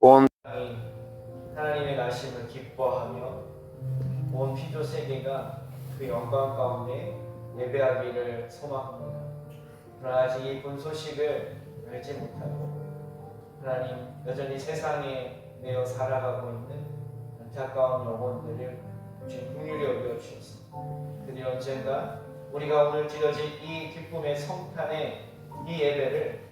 온 하나님의 나심을 기뻐하며 온 피조 세계가 그 영광 가운데 예배하기를 소망합니다. 그러나 아직 이 본 소식을 알지 못하고 하나님 여전히 세상에 매여 살아가고 있는 안타까운 영혼들을 주님 긍휼히 여겨 주옵소서. 그들이 언젠가 우리가 오늘 드려진 이 기쁨의 성탄의 이 예배를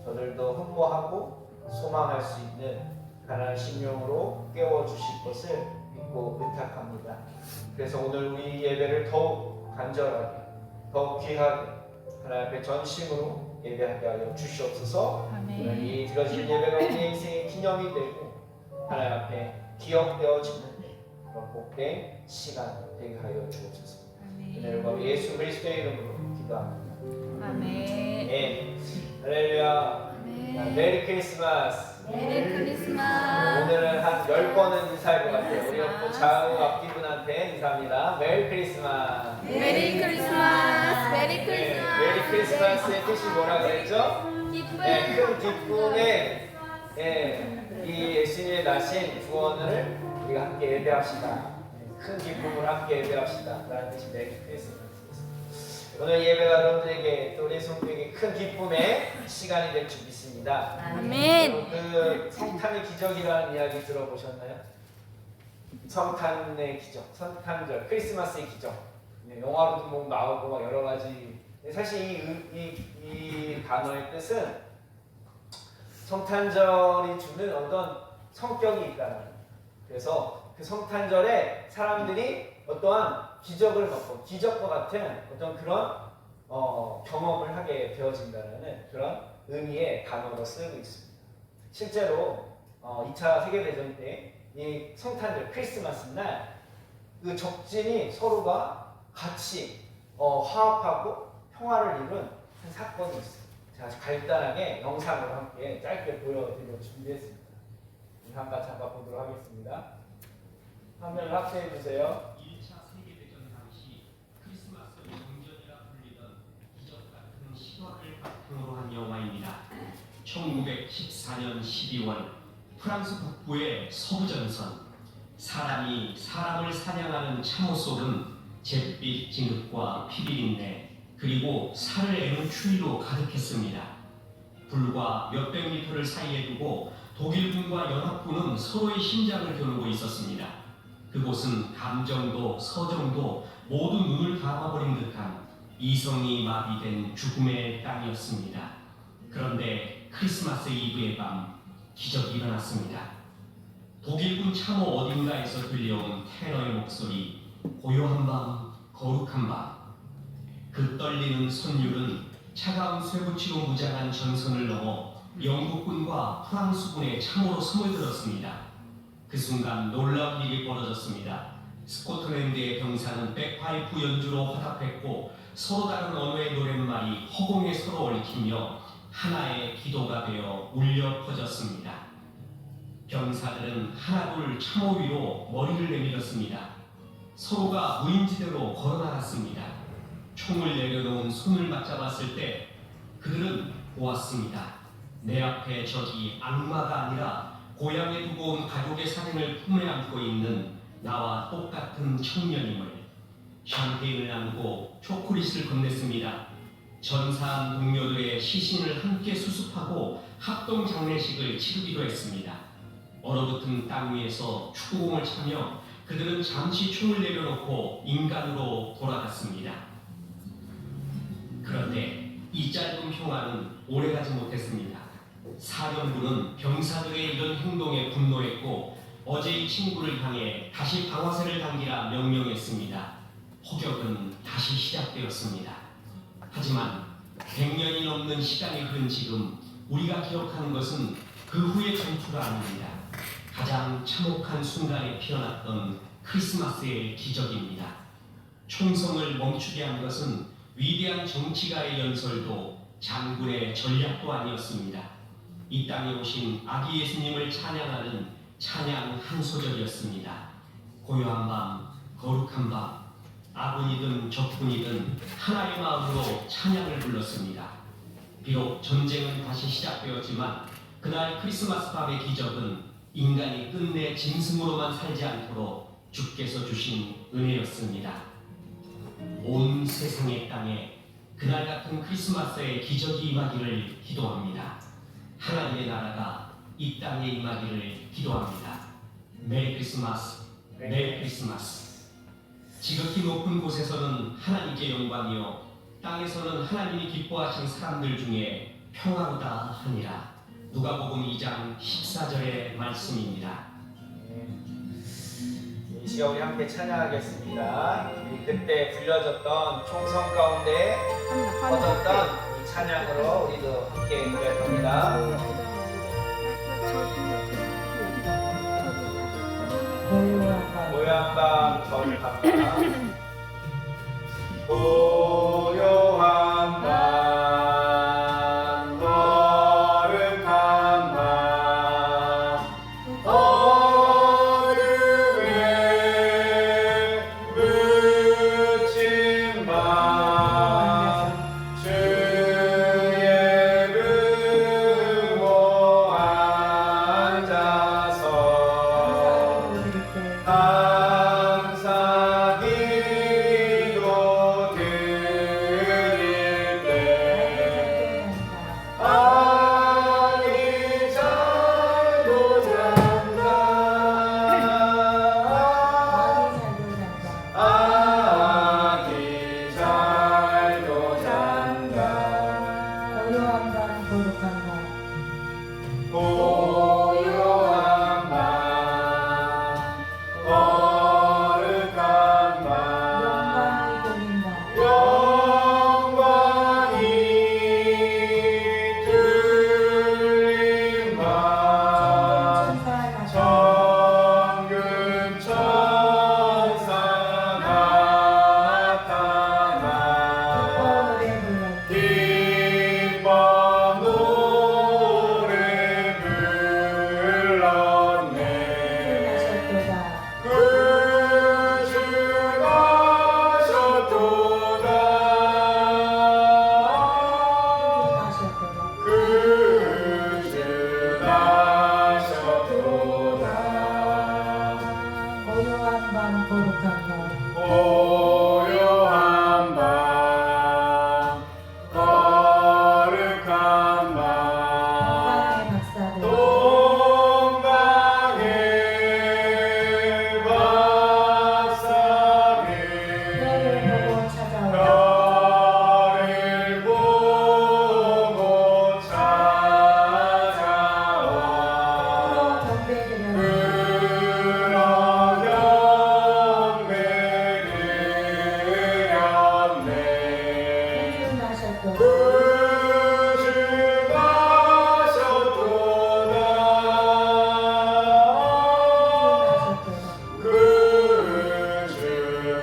저들도 흠모하고 소망할 수 있는 가난한 심령으로 깨워주실 것을 믿고 의탁합니다. 그래서 오늘 우리 예배를 더욱 간절하게 더욱 귀하게 하나님 앞에 전심으로 예배하게 하여 주시옵소서. 오늘 이 드려진 예배가 우리 인생의 기념이 되고 하나님 앞에 기억되어지는 그런 복된 시간 되게 하여 주옵소서. 오늘 예수 그리스도의 이름으로 기도합니다. 아멘. 할렐루야. 메리 크리스마스. 메리 크리스마스. 오늘은 한 10번은 인사할 것 같아요. 우리가 또 좌우 앞뒤분한테 인사합니다. 메리 크리스마스. 메리 크리스마스. 메리 크리스마스. 메리 크리스마스의 뜻이 뭐라 그랬죠? 기쁨. 큰 기쁨에 이 예수님의 나신 구원을 우리가 함께 예배합시다. 큰 기쁨을 함께 예배합시다. 라는 뜻이 메리 크리스마스. 오늘 예배가 여러분들에게 또 우리 성도에게 큰 기쁨의 시간이 될 줄 믿습니다. 아멘. 그 성탄의 기적이라는 이야기 들어보셨나요? 성탄의 기적, 성탄절, 크리스마스의 기적. 영화로도 뭐 나오고 막 여러 가지. 사실 이 단어의 뜻은 성탄절이 주는 어떤 성격이 있다는 거예요. 그래서 그 성탄절에 사람들이 어떠한 기적을 겪고 기적과 같은 어떤 그런 경험을 하게 되어진다는 그런 의미의 단어로 쓰고 있습니다. 실제로 2차 세계대전 때 이 성탄절 크리스마스 날 그 적진이 서로가 같이 화합하고 평화를 이룬 한 사건이 있어요. 제가 간단하게 영상으로 함께 짧게 보여드리려고 준비했습니다. 잠깐 보도록 하겠습니다. 화면을 확대해 주세요. 1차 세계대전 당시 크리스마스 정전이라 불리던 기적 같은 실화를 바탕으로 한 영화입니다. 1914년 12월 프랑스 북부의 서부전선, 사람이 사람을 사냥하는 참호 속은 잿빛 진흙과 피비린내 그리고 살을 애는 추위로 가득했습니다. 불과 몇백 미터를 사이에 두고 독일군과 연합군은 서로의 심장을 겨누고 있었습니다. 그곳은 감정도 서정도 모두 눈을 감아버린 듯한 이성이 마비된 죽음의 땅이었습니다. 그런데 크리스마스 이브의 밤 기적이 일어났습니다. 독일군 참호 어딘가에서 들려온 테너의 목소리, 고요한 밤, 거룩한 밤. 그 떨리는 선율은 차가운 쇠붙이로 무장한 전선을 넘어 영국군과 프랑스군의 참호로 스며들었습니다. 그 순간 놀라운 일이 벌어졌습니다. 스코틀랜드의 병사는 백파이프 연주로 화답했고 서로 다른 언어의 노랫말이 허공에 서로 얽히며 하나의 기도가 되어 울려 퍼졌습니다. 병사들은 하나둘 참호 위로 머리를 내밀었습니다. 서로가 무인지대로 걸어나갔습니다. 총을 내려놓은 손을 맞잡았을 때 그들은 보았습니다. 내 앞에 저기 악마가 아니라 고향에 두고 온 가족의 사진을 품에 안고 있는 나와 똑같은 청년임을. 샴페인을 나누고 초콜릿을 건넸습니다. 전사한 동료들의 시신을 함께 수습하고 합동 장례식을 치르기도 했습니다. 얼어붙은 땅 위에서 축구공을 차며 그들은 잠시 총을 내려놓고 인간으로 돌아갔습니다. 그런데 이 짧은 평화는 오래가지 못했습니다. 사령부는 병사들의 이런 행동에 분노했고 어제의 친구를 향해 다시 방아쇠를 당기라 명령했습니다. 폭격은 다시 시작되었습니다. 하지만 100년이 넘는 시간이 흐른 지금 우리가 기억하는 것은 그 후의 전투가 아닙니다. 가장 참혹한 순간에 피어났던 크리스마스의 기적입니다. 총성을 멈추게 한 것은 위대한 정치가의 연설도 장군의 전략도 아니었습니다. 이 땅에 오신 아기 예수님을 찬양하는 찬양 한 소절이었습니다. 고요한 밤, 거룩한 밤, 아군이든 적군이든 하나의 마음으로 찬양을 불렀습니다. 비록 전쟁은 다시 시작되었지만 그날 크리스마스 밤의 기적은 인간이 끝내 짐승으로만 살지 않도록 주께서 주신 은혜였습니다. 온 세상의 땅에 그날 같은 크리스마스의 기적이 임하기를 기도합니다. 하나님의 나라가 이 땅에 임하기를 기도합니다. 메리 크리스마스, 메리 크리스마스. 지극히 높은 곳에서는 하나님께 영광이요 땅에서는 하나님이 기뻐하신 사람들 중에 평화로다 하니라. 누가복음 2장 14절의 말씀입니다. 이 시간 우리 함께 찬양하겠습니다. 우리 그때 불려졌던 총성 가운데 퍼졌던 이 찬양으로 우리도 함께 노래할 겁니다. 고요한 밤 거룩한 밤 고요한 밤 거룩한 밤 어둠에 묻힌 밤 주의 부모 앉아서 감사 기도 드릴 때 아기 잘도 잔다 아기 잘도 잔다 고요한 밤 거룩한 밤 영광이 들린 밤 정금 천사 나타나 기뻐 노래 불렀네 그 주 나셨도다 그 주 나셨도다 고요한 밤 거룩한 밤 동방의 박사들 별을 보고 찾아와 그러 경배드렸네 그 주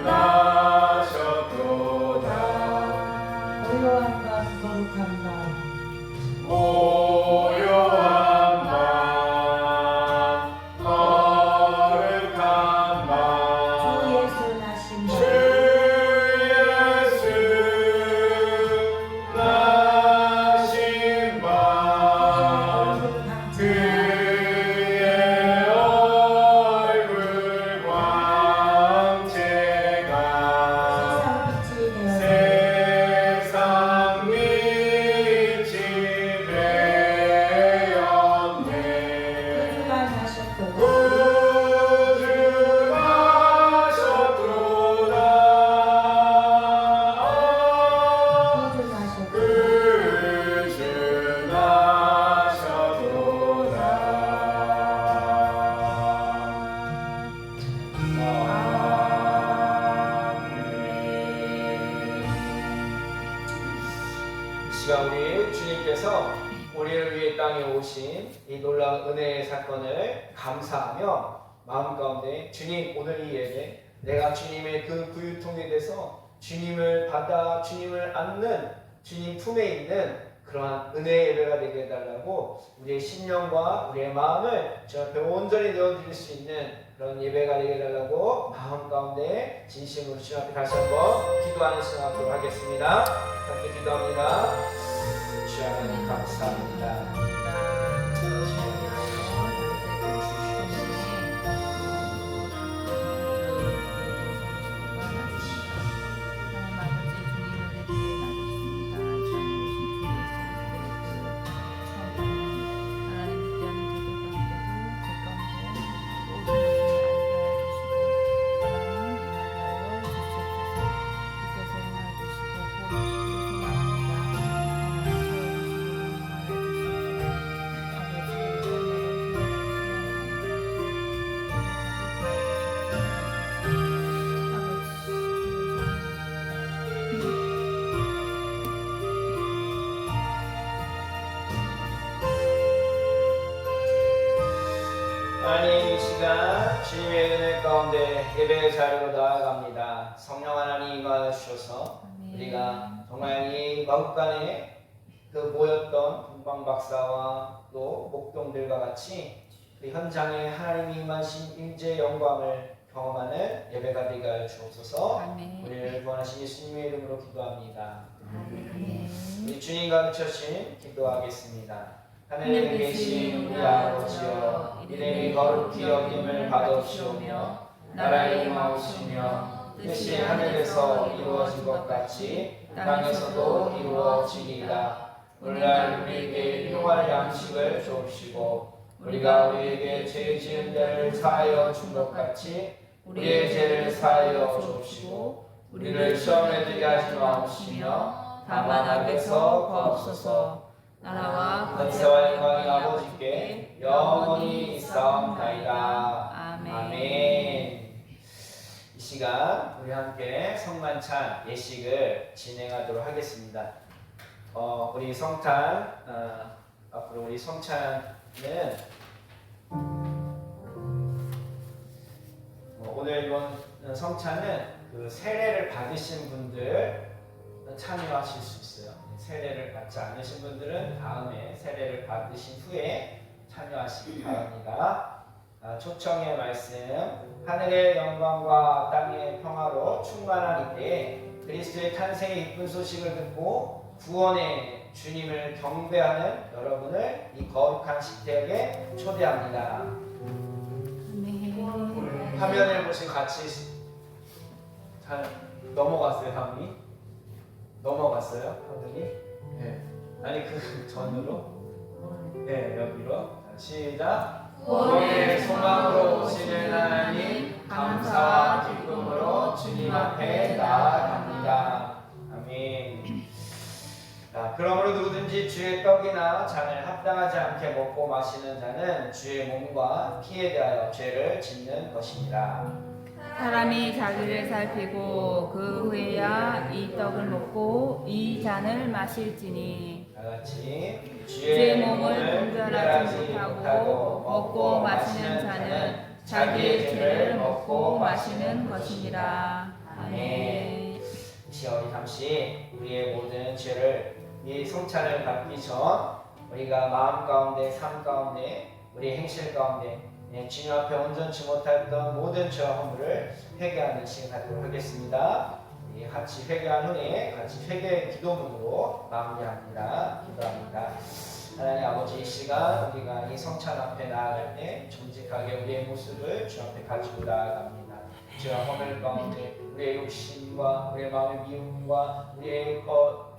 나셨도다 그 주 나셨도다 고요한 밤 거룩한 밤 주 예수 나신 밤 그의 얼굴 광채가 세상 빛이 되었네 그 주 나셨도다 그 주 나셨도다. 이 시간 우리 주님께서 우리를 위해 땅에 오신 이 놀라운 은혜의 사건을 감사하며 마음 가운데 주님 오늘 이 예배 내가 주님의 그 구유통에 대해서 주님을 받아 주님을 안는 주님 품에 있는 그러한 은혜의 예배가 되게 해달라고 우리의 심령과 우리의 마음을 주 앞에 온전히 내어드릴 수 있는 그런 예배가 되게 해달라고 마음 가운데 진심으로 주 앞에 다시 한번 기도하는 시간 갖도록 하겠습니다. 함께 기도합니다. 주 하나님 감사합니다. 주님 하나님, 이 시간 주님의 은혜 가운데 예배의 자리로 나아갑니다. 성령 하나님 임하셔서 우리가 정말 이 마국간에 그 모였던 동방 박사와 또 목동들과 같이 그 현장에 하나님이 임하신 임재의 영광을 경험하는 예배가 되게 하여 주옵소서. 아멘. 우리를 구원하신 예수님의 이름으로 기도합니다. 아멘. 우리 주님 가르쳐주신 기도하겠습니다. 하늘에 하늘에 계신 계신 우리 아버지여, 이름이 거룩히 여김을 받아주시오며 나라의 임하옵시며 뜻이 하늘에서 이루어진 것 같이 땅에서도 이루어지리이다. 오늘날 우리에게 필요한 양식을 주옵시고 우리가 우리에게 죄 지은 자를 사하여 준 것 같이 우리의 죄를 사하여 주옵시고 우리를 시험에 들게 하지 마옵시며 다만 악에서 구하옵소서. 나라와 권세와 영광이 아버지께 영원히 있사옵나이다. 아멘. 아멘. 이 시간 우리 함께 성만찬 예식을 진행하도록 하겠습니다. 우리 성탄 앞으로 우리 성찬은 오늘 이번 성찬은 그 세례를 받으신 분들 참여하실 수 있어요. 세례를 받지 않으신 분들은 다음에 세례를 받으신 후에 참여하시기 바랍니다. 초청의 말씀, 하늘의 영광과 땅의 평화로 충만한 이때 그리스도의 탄생의 기쁜 소식을 듣고 구원의 주님을 경배하는 여러분을 이 거룩한 식탁에 초대합니다. 아멘. 화면을 보시고 같이 잘 넘어갔어요, 화면이? 넘어갔어요, 화면이? 네. 아니 그 전으로? 네, 여기로. 자, 시작. 구원의 소망으로 오시는 하나님, 감사와 기쁨으로 주님 앞에 나아갑니다. 아멘. 자, 그러므로 누구든지 주의 떡이나 잔을 합당하지 않게 먹고 마시는 자는 주의 몸과 피에 대하여 죄를 짓는 것입니다. 사람이 자기를 살피고 그 후에야 이 떡을 먹고 이 잔을 마실지니 다 같이 주의 몸을 분별하지 못하고 먹고 마시는 자는 자기의 죄를 먹고 마시는 것이니라. 아멘. 우리 잠시 우리의 모든 죄를 이 성찬을 받기 전 우리가 마음 가운데, 삶 가운데, 우리 행실 가운데 주님 앞에 온전치 못했던 모든 죄와 허물을 회개하는 시간 갖도록 하겠습니다. 우리 같이 회개한 후에 같이 회개 기도문으로 마무리합니다. 기도합니다. 하나님 아버지, 이 시간 우리가 이 성찬 앞에 나아갈 때 정직하게 우리의 모습을 주 앞에 가지고 나아갑니다. 죄와 허물 가운데 우리의 욕심과 우리의 마음의 미움과 우리의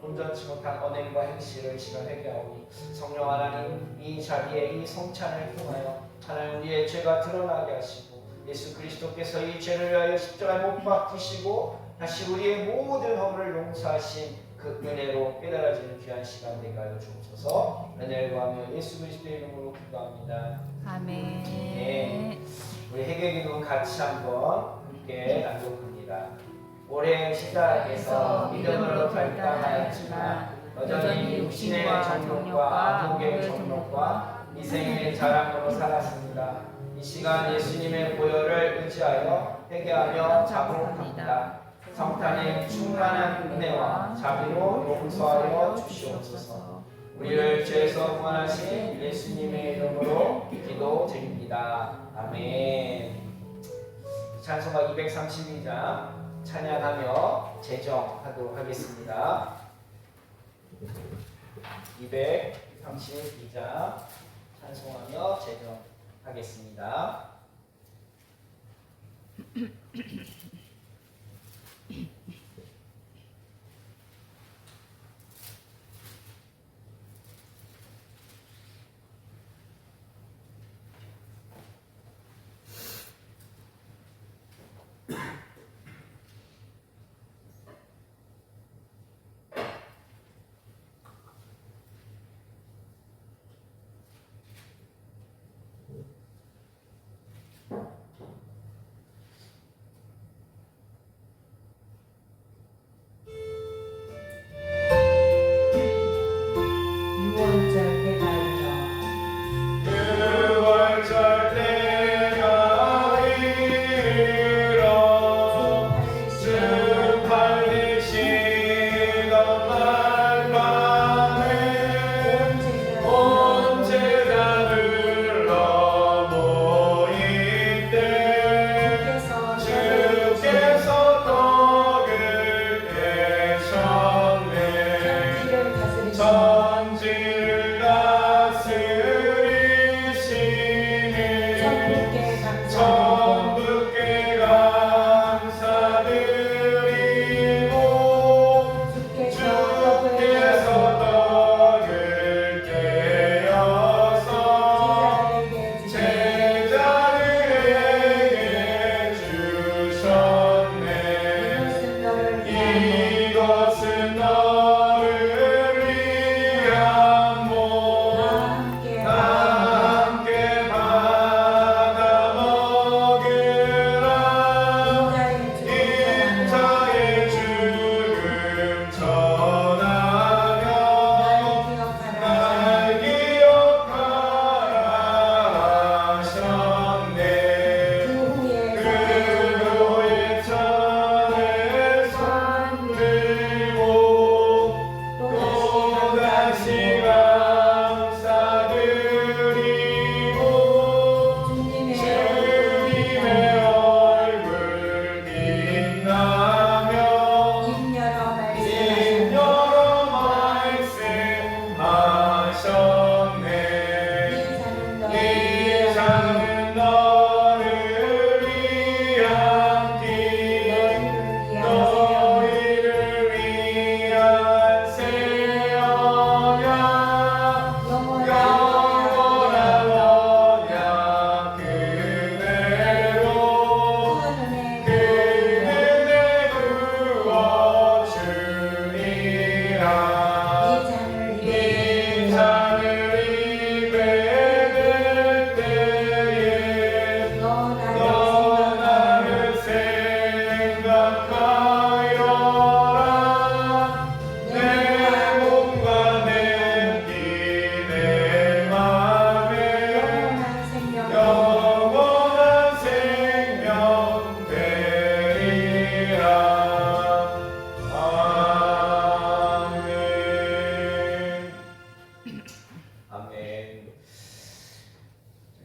온전치 못한 언행과 행실을 시간 회개하오니 성령 하나님, 이 자리에 이 성찬을 통하여 하나님 우리의 죄가 드러나게 하시고 예수 그리스도께서 이 죄를 위하여 십자가에 못 박히시고 다시 우리의 모든 허물을 용서하신 그 은혜로 깨달아지는 귀한 시간 되게 하여 주옵소서. 은혜를 구하며 예수 그리스도의 이름으로 기도합니다. 아멘. 네. 우리 회개 기도는 같이 한번 함께 낭독합니다. 올해 시작에서 믿음으로 발달하였지만 여전히 육신의 정욕과 목의 정욕과 이생의 자랑으로 살았습니다. 이 시간 예수님의 보혈을 의지하여 회개하며 자복합니다. 성탄의 충만한 은혜와 자비로 용서하여 주시옵소서. 우리를 죄에서 구원하신 예수님의 이름으로 기도드립니다. 아멘. 찬송가 232장 찬양하며 제정하도록 하겠습니다. 232장 찬송하며 제정하겠습니다.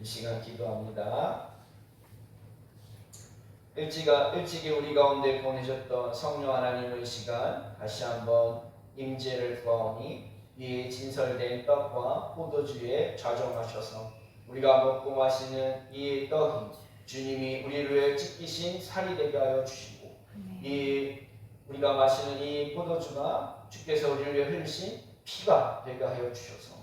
시간 기도합니다. 일찍이 우리 가운데 보내셨던 성령 하나님의 시간 다시 한번 임재를 구하오니 이 진설된 떡과 포도주에 좌정하셔서 우리가 먹고 마시는 이 떡이 주님이 우리를 위해 찢기신 살이 되게 하여 주시고 이 우리가 마시는 이 포도주가 주께서 우리를 위해 흘리신 피가 되게 하여 주셔서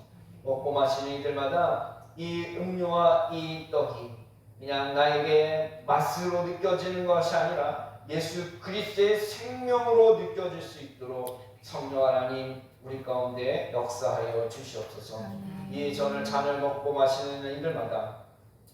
먹고 마시는 이들마다 이 음료와 이 떡이 그냥 나에게 맛으로 느껴지는 것이 아니라 예수 그리스도의 생명으로 느껴질 수 있도록 성령 하나님 우리 가운데 역사하여 주시옵소서. 이 전을 잔을 먹고 마시는 이들마다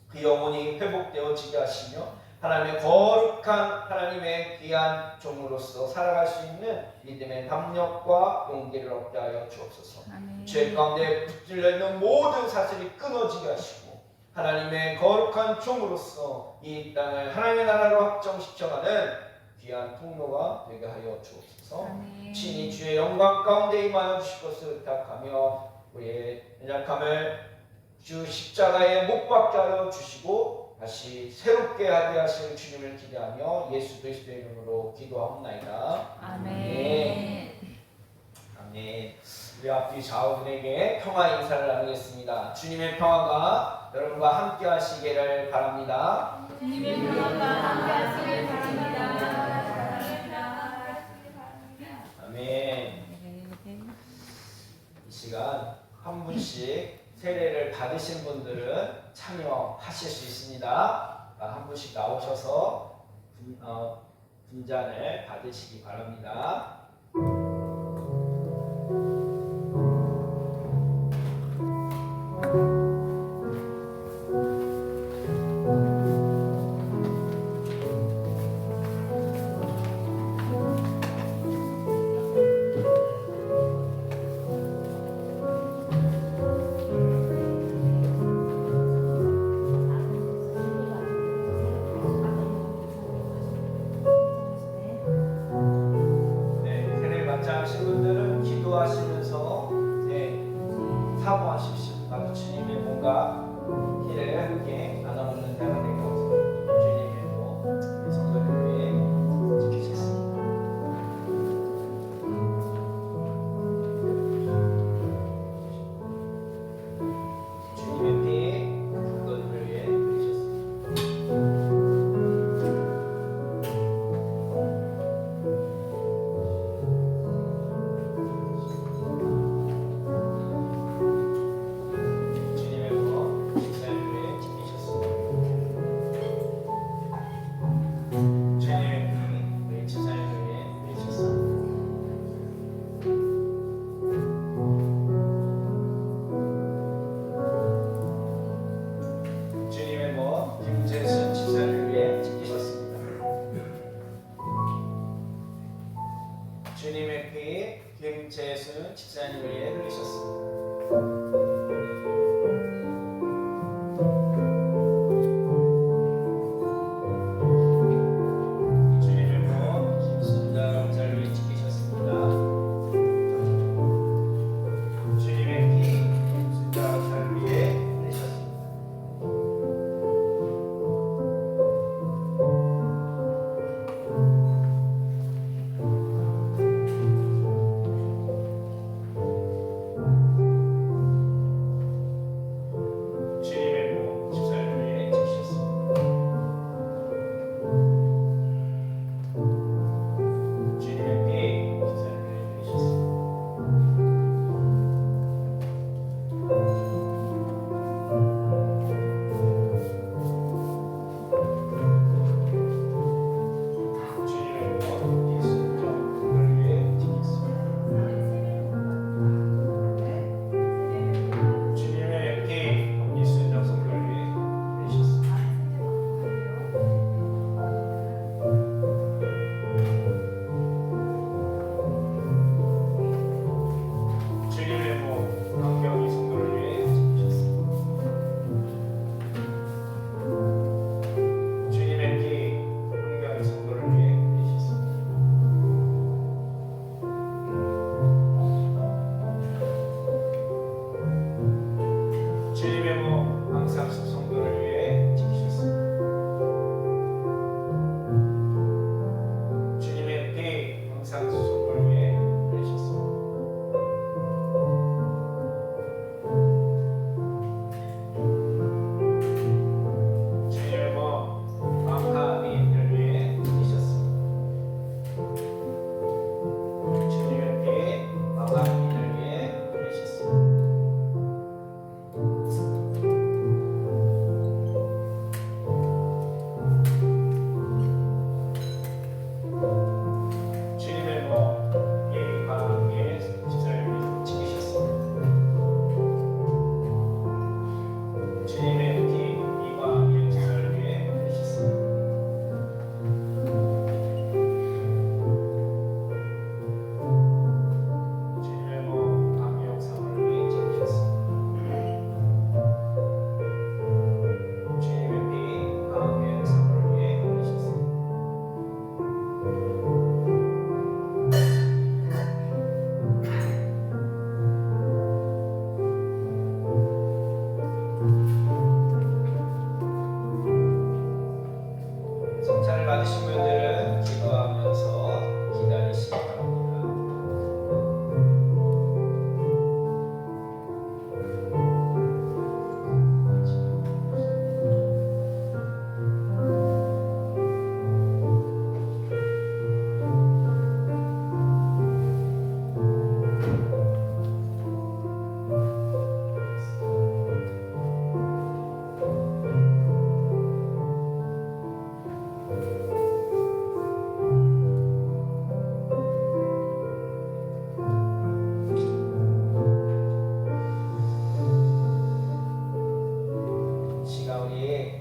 그 영혼이 회복되어지게 하시며 하나님의 거룩한 하나님의 귀한 종으로서 살아갈 수 있는 믿음의 담력과 용기를 얻게 하여 주옵소서. 죄 가운데 붙들려 있는 모든 사슬이 끊어지게 하시고 하나님의 거룩한 종으로서 이 땅을 하나님의 나라로 확정시켜가는 귀한 통로가 되게 하여 주옵소서. 친히 주의 영광 가운데 임하여 주실 것을 부탁하며 우리의 연약함을 주 십자가에 못 박게 하여 주시고 다시 새롭게 하게 하실 주님을 기대하며 예수 그리스도의 이름으로 기도하옵나이다. 아멘. 아멘. 우리 앞뒤 좌우분에게 평화 인사를 나누겠습니다. 주님의 평화가 여러분과 함께 하시기를 바랍니다. 주님의 평화가 함께 하시길 바랍니다. 아멘. 이 시간 한 분씩 세례를 받으신 분들은 참여하실 수 있습니다. 한 분씩 나오셔서 분잔을 받으시기 바랍니다.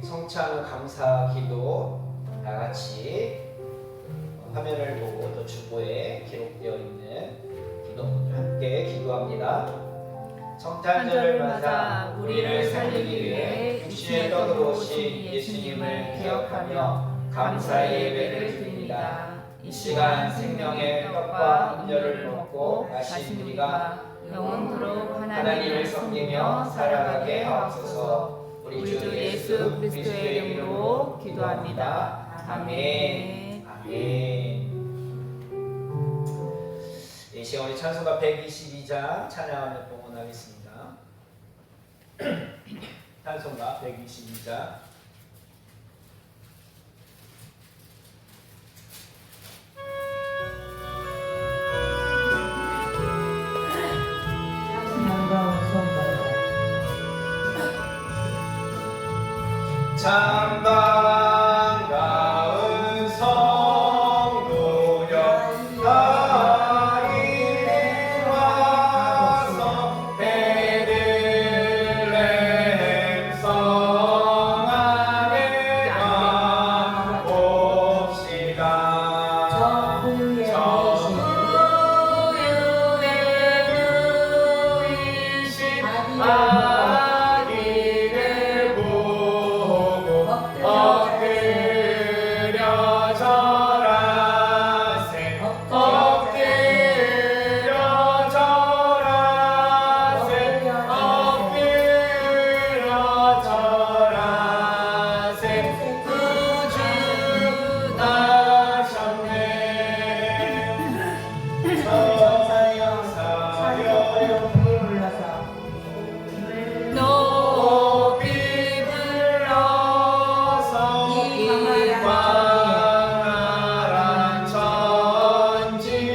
성찬 감사 기도 다 같이 화면을 보고 또 주보에 기록되어 있는 기도문을 함께 기도합니다. 성탄절을 맞아 우리를 살리기 위해 육신의 떡으로 오신 예수님을 기억하며 감사의 예배를 드립니다. 이 시간 생명의 떡과 음료를 먹고 마신 우리가 영원토록 하나님을 섬기며 살아가게 하옵소서. 우리 주 예수 그리스도의 이름으로 기도합니다. 아멘. 아멘. 이 시간 우리 찬송가 122장 찬양하며 봉헌하겠습니다. 찬송가 122장. 참 반가운 성도여 다 이리 와서 베들레헴 성 안에 가봅시다. 저부의 누이신 아기를 보고 엎드려 절하세 엎드려 절하세 엎드려 절하세 구주 나셨네. 사여 높이 불러서 이 광활한 천지에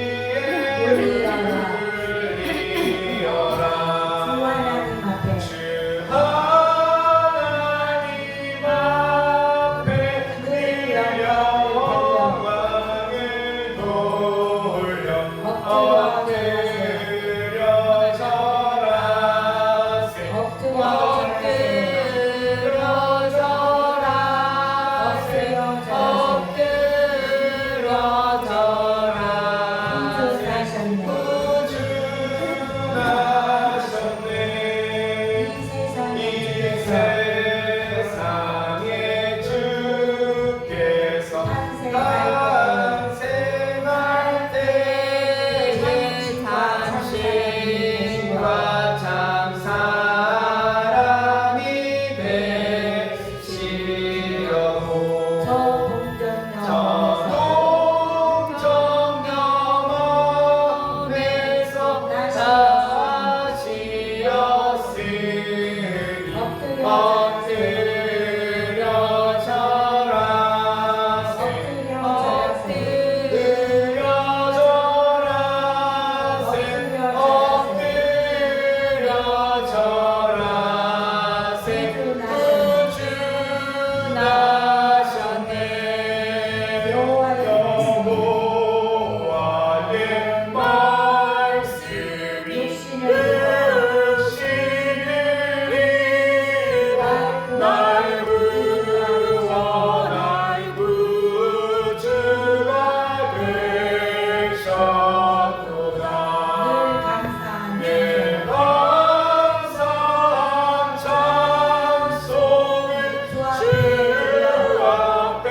울리어라. 주 하나님 앞에 들려 영광을 돌려 엎드려 절하세 엎드려 절하세 엎드려 절하세 구주 나셨네. 이 세상에 주께서 탄생할 때에 당신과 참 사람이 되시려고 저 동정녀원에서 나시었으니 엎드려 절하세 엎드려 절하세 엎드려 절하세 구주 나셨네. 여호와의 말씀이 육신이라 날 구원할 구주가 되셨도다. 내 감사한 찬송을 주 앞에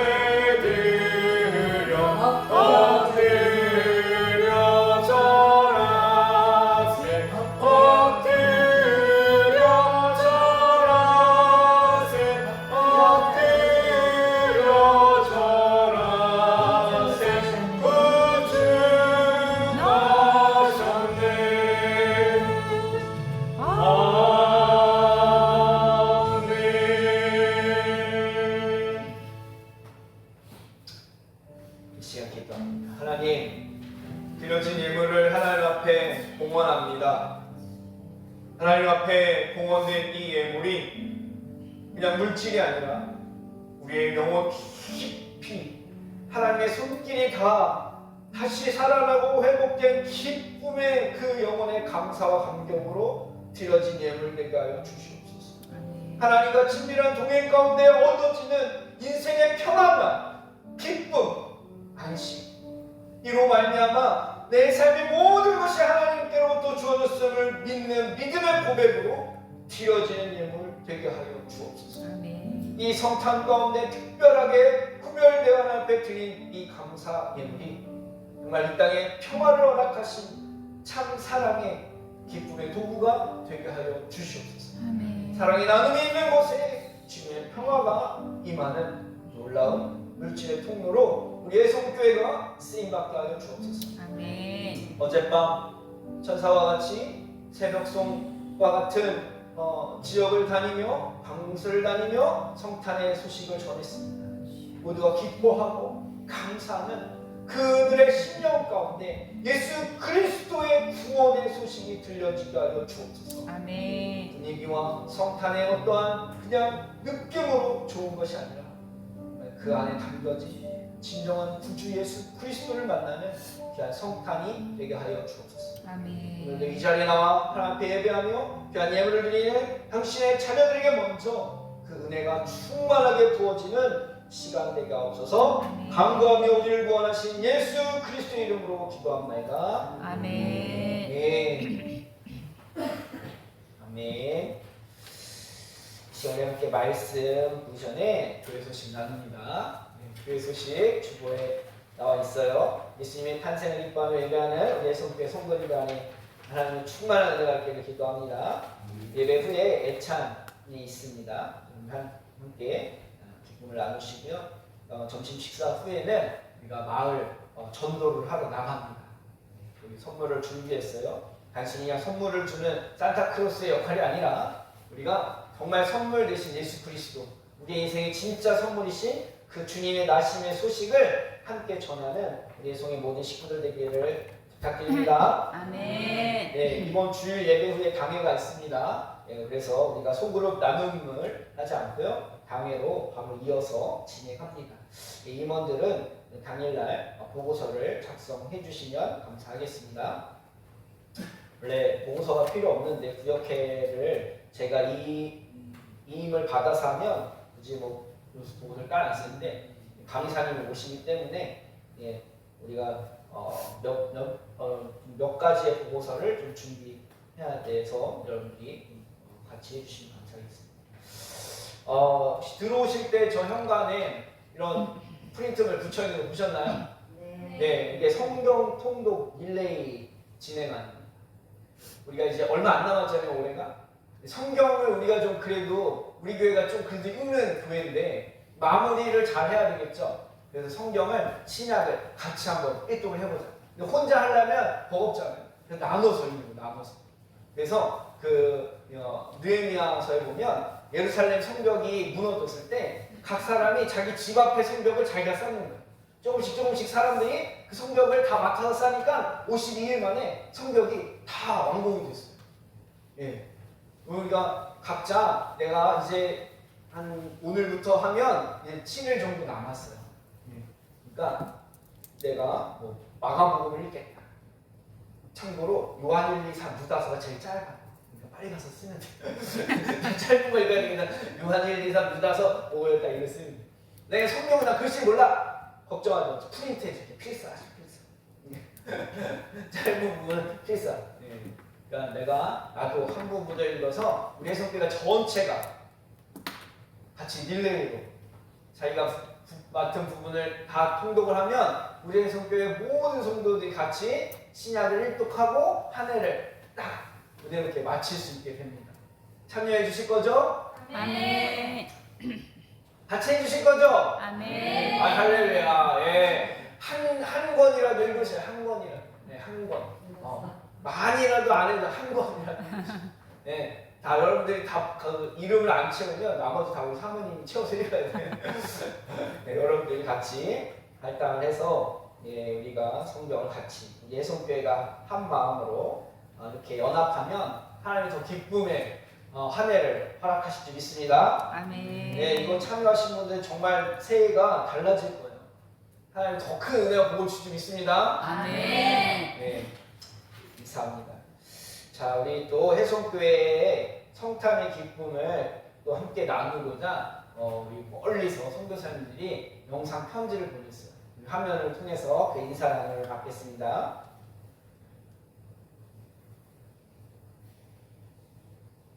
드려 엎드려 절하세 엎드려 절하세 엎드려 절하세 구주 나셨네. 아멘. 이 시간 기도합니다. 하나님, 드려진 예물을 하나님 앞에 봉헌합니다. 하나님 앞에 봉헌된 이 예물이 그냥 물질이 아니라 우리의 영혼 깊이 하나님의 손길이 다 다시 살아나고 회복된 기쁨의 그 영혼의 감사와 감격으로 드려진 예물 되게 하여 주시옵소서. 하나님과 친밀한 동행 가운데 얻어지는 인생의 평안감, 기쁨, 안식, 이로 말미암아 내 삶의 모든 것이 하나님께로부터 주어졌음을 믿는 믿음의 고백으로 드려지는 예물 되게 하여 주옵소서. 아멘. 이 성탄 가운데 특별하게 구별되어 하나님 앞에 드린 이 감사 예물이 정말 이 땅에 평화를 허락하신 참 사랑의 기쁨의 도구가 되게 하여 주시옵소서. 아멘. 사랑의 나눔이 있는 곳에 주님의 평화가 임하는 놀라운 물질의 통로로 우리의 성교회가 쓰임받게 하여 주옵소서. 아멘. 어젯밤 천사와 같이 새벽송과 같은 지역을 다니며 방송을 다니며 성탄의 소식을 전했습니다. 모두가 기뻐하고 감사하는 그들의 심령 가운데 예수 그리스도의 구원의 소식이 들려지게 하여 주옵소서. 아멘. 분위기와 성탄의 어떠한 그냥 느낌으로 좋은 것이 아니라 그 안에 담겨진 진정한 구주 예수 그리스도를 만나는 귀한 성탄이 되게 하여 주옵소서. 아멘. 오늘도 이 자리에 나와 하나님 앞에 예배하며 귀한 예물을 드리는 당신의 자녀들에게 먼저 그 은혜가 충만하게 부어지는 시간 되게 하옵소서. 아멘. 간구하며 우리를 구원하신 예수 그리스도의 이름으로 기도합나이다. 아멘. 아멘. 아멘. 시간에 함께 말씀 보기 전에 교회 소식 나눕니다. 교회 소식 주보에 나와 있어요. 예수님의 탄생을 기뻐하며 예배하는 우리의 성교회 성도님들 안에 하나님의 충만한 은혜가 있기를 기도합니다. 예배 후에 애찬이 있습니다. 함께 기쁨을 나누시고요. 점심 식사 후에는 우리가 마을 전도를 하러 나갑니다. 우리 선물을 준비했어요. 단순히 그냥 선물을 주는 산타크로스의 역할이 아니라 우리가 정말 선물 대신 예수 그리스도, 우리 인생의 진짜 선물이신 그 주님의 나심의 소식을 함께 전하는 우리 성의 모든 식구들 되기를 부탁드립니다. 아멘. 네, 이번 주일 예배 후에 당회가 있습니다. 네, 그래서 우리가 소그룹 나눔을 하지 않고요, 당회로 바로 이어서 진행합니다. 네, 임원들은 당일날 보고서를 작성해 주시면 감사하겠습니다. 원래 보고서가 필요 없는데 구역회를 제가 이임을 받아서 하면 굳이 뭐 보고서를 깔 안 쓰는데 강의사님이 오시기 때문에 우리가 몇 가지의 보고서를 좀 준비해야 돼서 여러분들이 같이 해주시면 감사하겠습니다. 들어오실 때 저 현관에 이런 프린트를 붙여 있는 거 보셨나요? 네, 이게 성경 통독 릴레이 진행하는, 우리가 이제 얼마 안 남았잖아요, 올해가. 성경을 우리가 좀 그래도 우리 교회가 좀 그래도 읽는 교회인데 마무리를 잘 해야 되겠죠. 그래서 성경을 신약을 같이 한번 일독을 해보자. 근데 혼자 하려면 버겁잖아요. 그래서 나눠서 읽는 거, 나눠서. 그래서 느헤미야서에 보면 예루살렘 성벽이 무너졌을 때 각 사람이 자기 집 앞에 성벽을 자기가 쌓는 거예요. 조금씩 사람들이 그 성벽을 다 맡아서 쌓으니까 52일 만에 성벽이 다 완공이 됐어요. 예. 우리가 각자 내가 이제 한 오늘부터 하면 이제 7일 정도 남았어요. 그러니까 내가 뭐 마가복음을 읽겠다. 참고로 요한 1, 2, 3 유다서가 제일 짧아요. 그러니까 빨리 가서 쓰면 돼요. 짧은 거 읽어야 되니까 요한 1, 2, 3 유다서 5월달 이거 쓰면 돼요. 내가 성경은 나 글씨 몰라. 걱정하지 마. 프린트 해줄게. 필사하시 필사. 짧은 부분은 필사. 그러니까 나도 한 부분을 읽어서 우리의 성교가 전체가 같이 릴레이로 자기가 맡은 부분을 다 통독을 하면 우리의 성교의 모든 성도들이 같이 신약을 일독하고 한 해를 딱 은혜롭게 마칠 수 있게 됩니다. 참여해 주실 거죠? 아멘. 같이 해 주실 거죠? 아멘. 아, 할렐루야. 예. 한 권이라도 읽으세요. 한 권이라도. 네, 한 권. 많이라도 안 해도 한 권이라도. 네. 다 여러분들이 다 그 이름을 안 채우면 나머지 다 우리 사모님이 채워서 읽어야 돼요. 네, 여러분들이 같이 할당을 해서 우리가 성경을 같이 예성교회가 한 마음으로 이렇게 연합하면 하나님이 더 기쁨의 한 해를 허락하실 줄 믿습니다. 아멘. 네, 이거 참여하신 분들 정말 새해가 달라질 거예요. 하나님 더 큰 은혜가 복을 줄 줄 믿습니다. 아멘. 네, 감사합니다. 자, 우리 또 해성교회의 성탄의 기쁨을 또 함께 나누고자 우리 멀리서 선교사님들이 영상 편지를 보냈어요. 화면을 통해서 그 인사를 받겠습니다.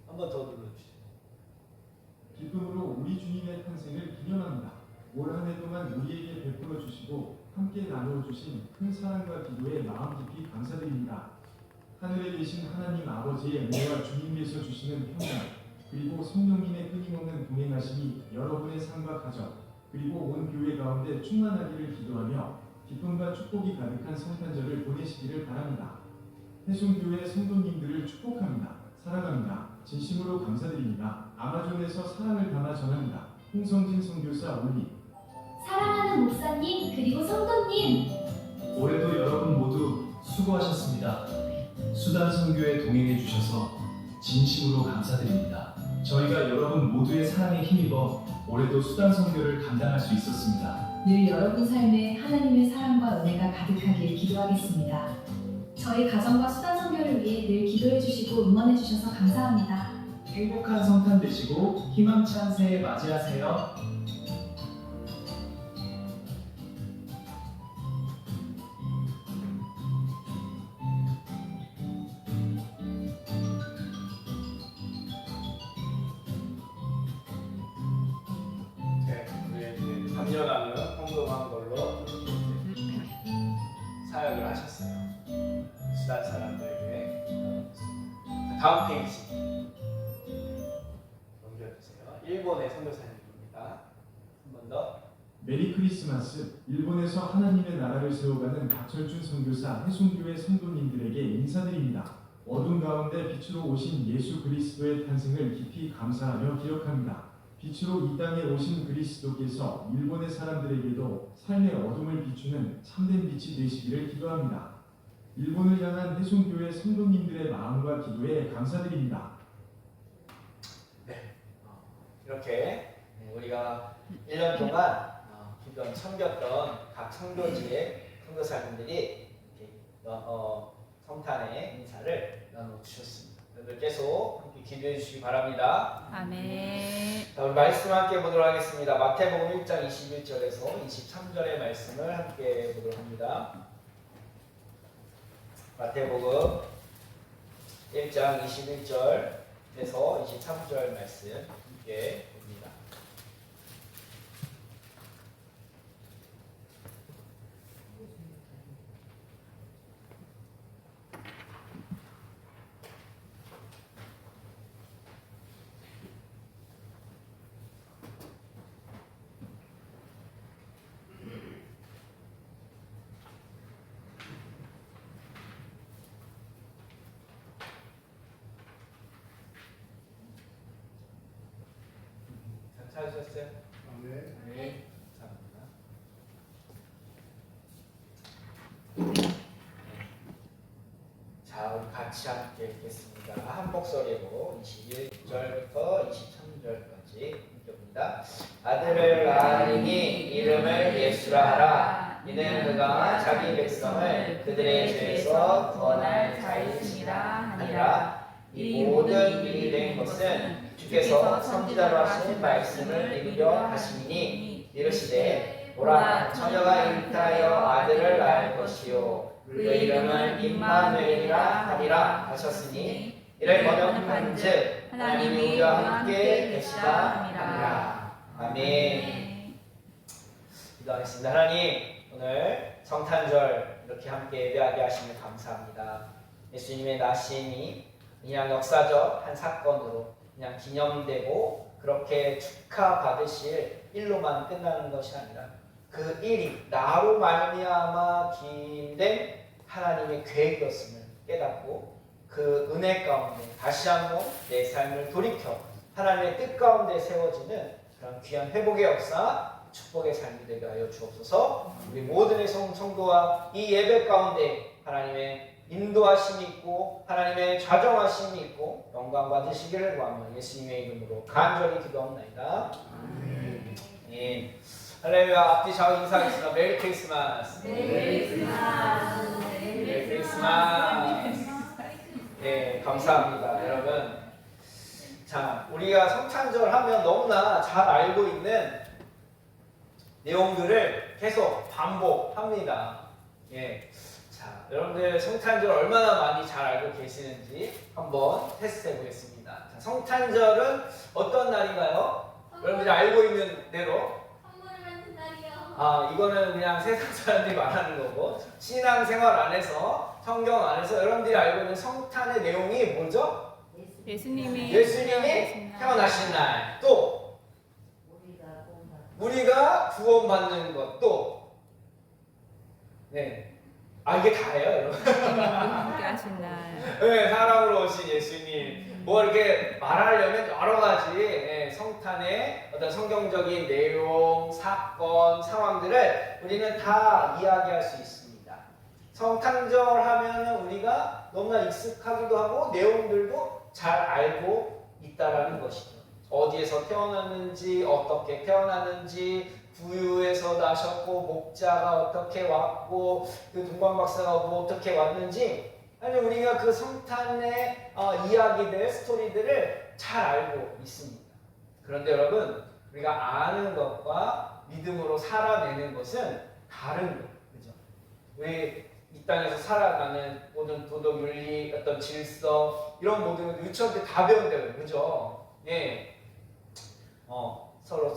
한 번 더 눌러주세요. 기쁨으로 우리 주님의 탄생을 기념합니다. 올 한 해 동안 우리에게 베풀어 주시고 함께 나누어 주신 큰 사랑과 기도에 마음 깊이 감사드립니다. 하늘에 계신 하나님 아버지의 은혜와 주님께서 주시는 평강, 그리고 성령님의 끊임없는 동행하심이 여러분의 삶과 가정, 그리고 온 교회 가운데 충만하기를 기도하며 기쁨과 축복이 가득한 성탄절을 보내시기를 바랍니다. 해송교회 성도님들을 축복합니다. 사랑합니다. 진심으로 감사드립니다. 아마존에서 사랑을 담아 전합니다. 홍성진 선교사 올리. 사랑하는 목사님 그리고 성도님, 올해도 여러분 모두 수고하셨습니다. 수단 선교에 동행해 주셔서 진심으로 감사드립니다. 저희가 여러분 모두의 사랑에 힘입어 올해도 수단 선교를 감당할 수 있었습니다. 늘 여러분 삶에 하나님의 사랑과 은혜가 가득하길 기도하겠습니다. 저희 가정과 수단 선교를 위해 늘 기도해 주시고 응원해 주셔서 감사합니다. 행복한 성탄 되시고 희망찬 새해 맞이하세요. 네, 우리 감전하는 헌금한 걸로 사역을 하셨어요. 수단 사람들에게. 다음 페이지 넘겨주세요. 일본의 선교사님입니다. 한 번 더. 메리 크리스마스. 일본에서 하나님의 나라를 세워가는 박철준 선교사 해송교회 성도님들에게 인사드립니다. 어둠 가운데 빛으로 오신 예수 그리스도의 탄생을 깊이 감사하며 기억합니다. 빛으로 이 땅에 오신 그리스도께서 일본의 사람들에게도 삶의 어둠을 비추는 참된 빛이 되시기를 기도합니다. 일본을 향한 해송교회 성도님들의 마음과 기도에 감사드립니다. 이렇게 우리가 1년 동안 기도한 섬겼던 각 선교지의 선교사님들이 성탄의 인사를 나눠주셨습니다. 여러분들 계속 함께 기도해 주시기 바랍니다. 아멘. 자, 우리 말씀 함께 보도록 하겠습니다. 마태복음 1장 21절에서 23절의 말씀을 함께 보도록 합니다. 마태복음 1장 21절에서 23절 말씀 함께 봅니다. 찾으셨어요? 네. 감사합니다. 자, 우리 같이 함께 읽겠습니다. 한 목소리로 21절부터 23절까지 읽습니다. 아들을 낳으니 이름을 예수라 하라. 이는 그가 자기 백성을 그들의 죄에서 구원할 자이시라 하니라. 이 모든 일이 된 것은 주께서 선지자로 하신 말씀을 이루려 하시니 이르시되 보라 처녀가 잉태하여 아들을 낳을 것이요 그 이름을 임마누엘이라 하리라 하셨으니 이를 번역한즉 하나님이 우리와 함께 계시다 하니라. 아멘. 기도하겠습니다. 하나님, 오늘 성탄절 이렇게 함께 예배하게 하시면 감사합니다. 예수님의 나심이 그냥 역사적 한 사건으로 그냥 기념되고 그렇게 축하받으실 일로만 끝나는 것이 아니라 그 일이 나로 말미암아 기인된 하나님의 계획이었음을 깨닫고 그 은혜 가운데 다시 한번 내 삶을 돌이켜 하나님의 뜻 가운데 세워지는 그런 귀한 회복의 역사, 축복의 삶이 되게 하여 주옵소서. 우리 모든의 성도와 이 예배 가운데 하나님의 인도하심이 있고 하나님의 좌정하심이 있고 영광 받으시기를 구하며 예수님의 이름으로 간절히 기도합니다. 아멘. 할렐루야. 앞뒤 좌우 인사하겠습니다. 메리 크리스마스. 메리 크리스마스. 메리 크리스마스. 네, 감사합니다. 여러분, 자, 우리가 성탄절 하면 너무나 잘 알고 있는 내용들을 계속 반복합니다. 예. 자, 여러분들 성탄절 얼마나 많이 잘 알고 계시는지 한번 테스트 해보겠습니다. 자, 성탄절은 어떤 날인가요? 여러분들이 알고 있는 대로 선물을 받는 날이요. 이거는 그냥 세상 사람들이 말하는 거고, 신앙생활 안에서, 성경 안에서 여러분들이 알고 있는 성탄의 내용이 뭐죠? 예수님이 태어나신 날, 또 우리가 구원받는 것, 또 네, 이게 다예요, 여러분. 함께 하신 날. 네, 사랑으로 오신 예수님. 뭐 이렇게 말하려면 여러 가지 성탄의 어떤 성경적인 내용, 사건, 상황들을 우리는 다 이야기할 수 있습니다. 성탄절 하면은 우리가 너무나 익숙하기도 하고 내용들도 잘 알고 있다라는 것이죠. 어디에서 태어났는지, 어떻게 태어났는지, 구유에서 나셨고 목자가 어떻게 왔고 그 동방박사가 뭐 어떻게 왔는지, 아니 우리가 그 성탄의 이야기들, 스토리들을 잘 알고 있습니다. 그런데 여러분, 우리가 아는 것과 믿음으로 살아내는 것은 다른 거예요. 그죠? 우리 이 땅에서 살아가는 모든 도덕, 윤리, 어떤 질서 이런 모든 걸 유치원 때 다 배운대요. 그죠? 예. 서로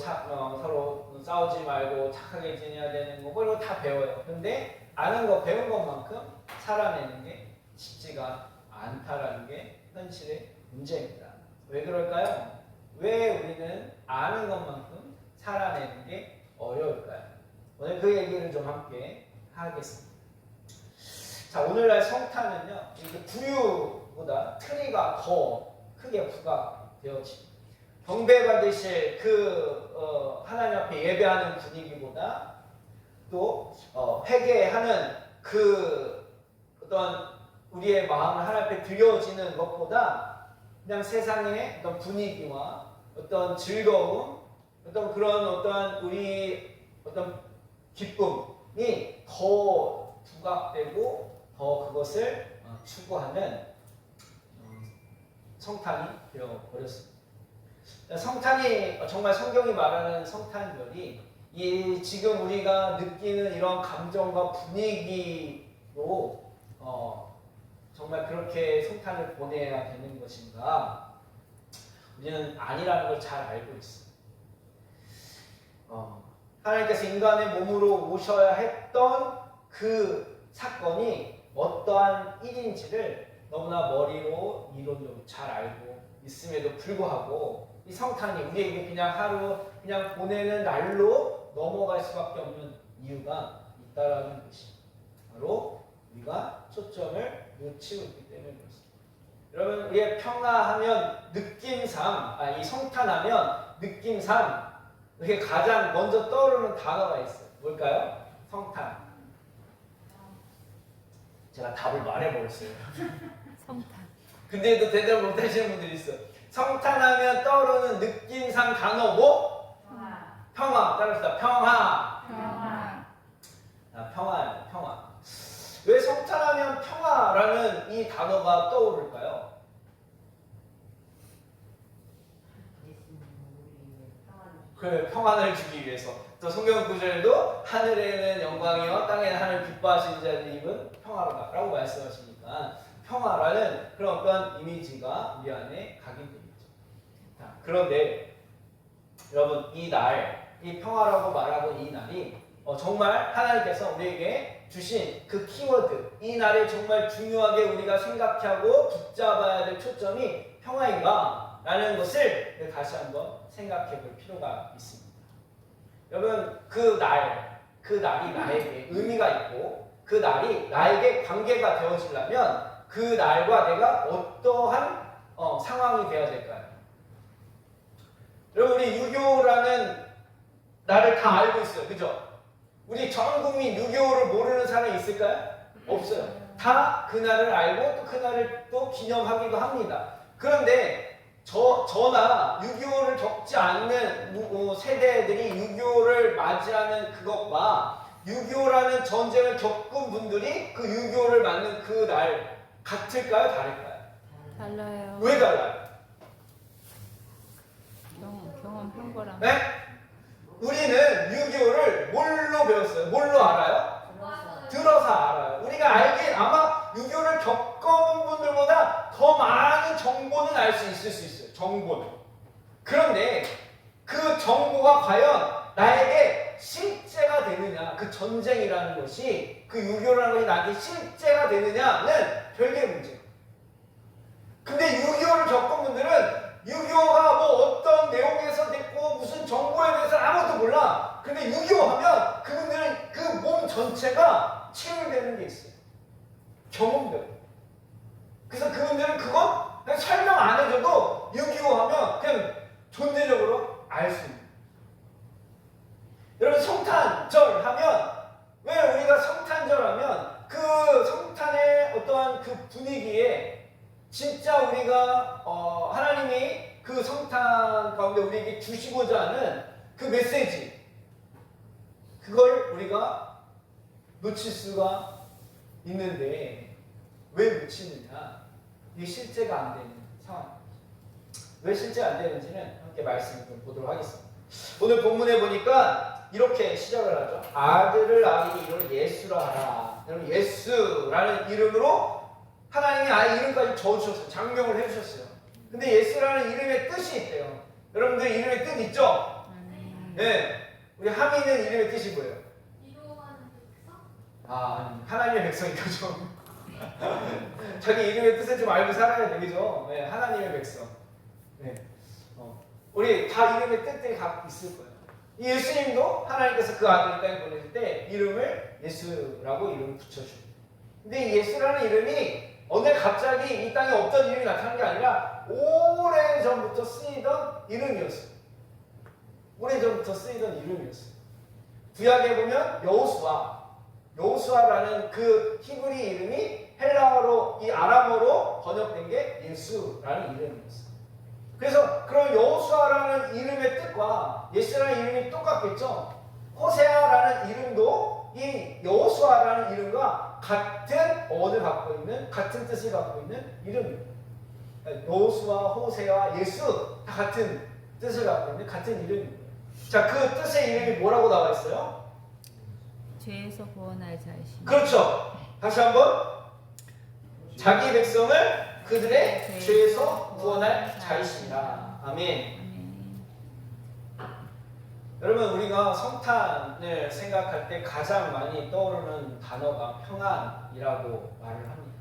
싸우지 말고 착하게 지내야 되는 거, 이런 거 다 배워요. 근데 아는 거, 배운 것만큼 살아내는 게 쉽지가 않다라는 게 현실의 문제입니다. 왜 그럴까요? 왜 우리는 아는 것만큼 살아내는 게 어려울까요? 오늘 그 얘기를 좀 함께 하겠습니다. 자, 오늘날 성탄은요, 구유보다 트리가 더 크게 부각되어집니다. 경배 받으실 하나님 앞에 예배하는 분위기보다 또 회개하는 어떤 우리의 마음을 하나님 앞에 드려지는 것보다 그냥 세상의 어떤 분위기와 어떤 즐거움, 어떤 그런 우리 기쁨이 더 부각되고 더 그것을 추구하는 성탄이 되어버렸습니다. 성탄이 정말 성경이 말하는 성탄절이 지금 우리가 느끼는 이런 감정과 분위기로 정말 그렇게 성탄을 보내야 되는 것인가? 우리는 아니라는 걸 잘 알고 있어요. 하나님께서 인간의 몸으로 오셔야 했던 그 사건이 어떠한 일인지를 너무나 머리로 이론적으로 잘 알고 있음에도 불구하고 이 성탄이 우리에게 그냥 보내는 날로 넘어갈 수밖에 없는 이유가 있다라는 것입니다. 바로 우리가 초점을 놓치고 있기 때문에 그렇습니다. 여러분, 우리의 평화하면 느낌상, 이 성탄하면 느낌상 이렇게 가장 먼저 떠오르는 단어가 있어요. 뭘까요? 성탄. 제가 답을 말해버렸어요. 성탄. 근데도 대답 못하시는 분들이 있어. 성탄하면 떠오르는 느낌상 단어 뭐? 평화. 따라합시다. 평화. 평화예요. 평화. 왜 성탄하면 평화라는 이 단어가 떠오를까요? 그래, 평안을 주기 위해서. 또 성경 구절에도 하늘에는 영광이요 땅에는 하늘 기뻐하시는 자들의 입은 평화로다 라고 말씀하시니까 평화라는 그런 어떤 이미지가 우리 안에 각인됩니다. 그런데 여러분, 이 평화라고 말하고 이 날이 정말 하나님께서 우리에게 주신 그 키워드, 이 날에 정말 중요하게 우리가 생각하고 붙잡아야 될 초점이 평화인가? 라는 것을 다시 한번 생각해 볼 필요가 있습니다. 여러분, 그 날이 나에게 의미가 있고 그 날이 나에게 관계가 되어지려면 그 날과 내가 어떠한 상황이 되어야 될까요? 여러분, 우리 유교라는 날을 다 알고 있어요. 그죠? 우리 전 국민 6.25를 모르는 사람이 있을까요? 없어요. 다 그날을 알고 또 그날을 또 기념하기도 합니다. 그런데 저나 6.25를 겪지 않는 세대들이 6.25를 맞이하는 그것과 6.25라는 전쟁을 겪은 분들이 그 6.25를 맞는 그 날 같을까요? 다를까요? 달라요. 왜 달라요? 네? 우리는 유교를 뭘로 배웠어요? 뭘로 알아요? 들어서 알아요. 우리가 알긴 아마 유교를 겪어본 분들보다 더 많은 정보는 알 수 있을 수 있어요. 정보는. 그런데 그 정보가 과연 나에게 실제가 되느냐, 그 전쟁이라는 것이, 그 유교라는 것이 나에게 실제가 되느냐는 별개의 문제예요. 근데 유교를 겪은 분들은 유교가 뭐 어떤 내용에서 됐고 무슨 정보에 대해서 아무것도 몰라. 근데 유교하면 그분들은 그 몸 전체가 치유되는 게 있어요. 경험돼요. 그래서 그분들은 그건 그냥 설명 안 해줘도 유교하면 그냥 존재적으로 알 수 있는. 여러분 성탄절 하면, 왜 우리가 성탄절 하면 그 성탄의 어떠한 그 분위기에 진짜 우리가 하나님이 그 성탄 가운데 우리에게 주시고자 하는 그 메시지, 그걸 우리가 놓칠 수가 있는데 왜 놓치느냐? 이게 실제가 안 되는 상황. 왜 실제가 안 되는지는 함께 말씀을 좀 보도록 하겠습니다. 오늘 본문에 보니까 이렇게 시작을 하죠. 아들을 아기 이름을 예수라 하라. 여러분, 예수라는 이름으로 하나님이 아예 이름까지 적어주셨어요. 장명을 해주셨어요. 근데 예수라는 이름의 뜻이 있대요. 여러분들 이름의 뜻 있죠? 네. 우리 하미는 이름의 뜻이 뭐예요? 이로하는 백성? 아니, 하나님의 백성이죠. 자기 이름의 뜻을 좀 알고 살아야 되겠죠. 네, 하나님의 백성. 네. 우리 다 이름의 뜻들이 각 있을 거예요. 이 예수님도 하나님께서 그 아들을 이 땅에 보내실 때 이름을 예수라고 이름을 붙여줍니다. 근데 이 예수라는 이름이 어느 날 갑자기 이 땅에 없던 이름이 나타난 게 아니라 오래전부터 쓰이던 이름이었어요. 오래전부터 쓰이던 이름이었어요. 구약에 보면 여호수아라는 그 히브리 이름이 헬라어로, 이 아람어로 번역된 게 예수라는 이름이었어요. 그래서 그런 여호수아라는 이름의 뜻과 예수라는 이름이 똑같겠죠. 호세아라는 이름도 이 여호수아라는 이름과 같은 어원을 갖고 있는, 같은 뜻을 갖고 있는 이름입니다. 여호수아, 호세아, 예수 다 같은 뜻을 갖고 있는 같은 이름입니다. 자, 그 뜻의 이름이 뭐라고 나와 있어요? 죄에서 구원할 자이신. 그렇죠. 다시 한번, 자기 백성을 그들의 죄에서 구원할 자이시니라. 아멘. 아멘. 여러분, 우리가 성탄을 생각할 때 가장 많이 떠오르는 단어가 평안이라고 말을 합니다.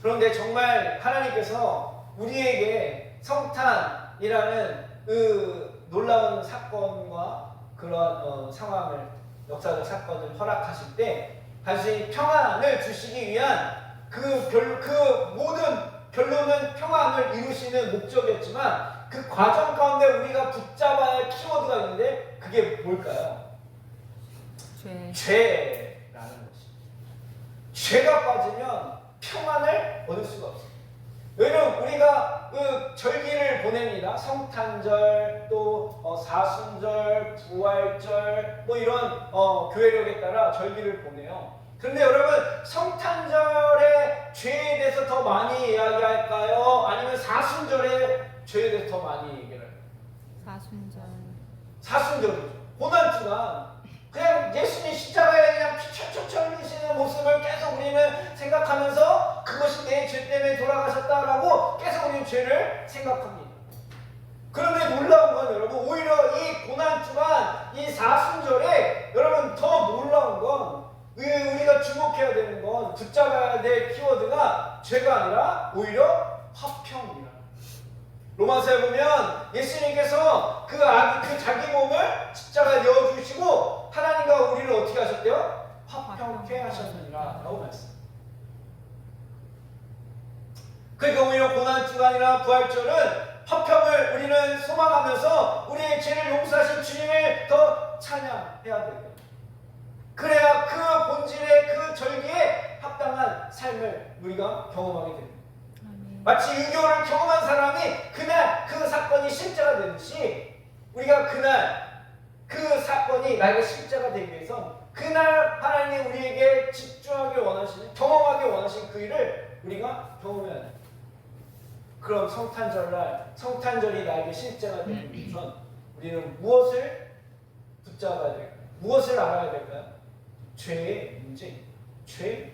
그런데 정말 하나님께서 우리에게 성탄이라는 그 놀라운 사건과 그러한 상황을, 역사적 사건을 허락하실 때 단순히 평안을 주시기 위한 그 모든 결론은 평안을 이루시는 목적이었지만, 그 과정 가운데 우리가 붙잡아야 할 키워드가 있는데 그게 뭘까요? 죄라는 것입니다. 죄가 빠지면 평안을 얻을 수가 없어요. 왜냐면 우리가 그 절기를 보냅니다. 성탄절, 또 사순절, 부활절, 뭐 이런 교회력에 따라 절기를 보내요. 그런데 여러분, 성탄절의 죄에 대해서 더 많이 이야기할까요? 아니면 사순절의 죄에 대해서 더 많이 얘기할까요? 사순절이죠. 고난주간 그냥 예수님 십자가에 그냥 피 철철철 흘리시는 모습을 계속 우리는 생각하면서 그것이 내 죄 때문에 돌아가셨다라고 계속 우리는 죄를 생각합니다. 그런데 놀라운 건 여러분, 오히려 이 고난주간, 이 사순절에 여러분 더 놀라운 건, 우리가 주목해야 되는 건, 붙잡아야 될 키워드가 죄가 아니라 오히려 화평이라. 로마서에 보면 예수님께서 그 자기 몸을 십자가에 내어주시고 하나님과 우리를 어떻게 하셨대요? 화평케 하셨느니라 라고 말씀. 그러니까 오히려 고난주간이나 부활절은 화평을 우리는 소망하면서 우리의 죄를 용서하신 주님을 더 찬양해야 돼요. 그래야 그 본질의 그 절기에 합당한 삶을 우리가 경험하게 됩니다. 마치 유교를 경험한 사람이 그날 그 사건이 실제가 되듯이, 우리가 그날 그 사건이 나에게 실제가 되기 위해서 그날 하나님이 우리에게 집중하길 원하시는, 경험하길 원하시는 그 일을 우리가 경험해야 돼요. 그럼 성탄절날, 성탄절이 나에게 실제가 되기 위해선 우리는 무엇을 붙잡아야 될까요? 무엇을 알아야 될까요? 죄의 문제, 죄.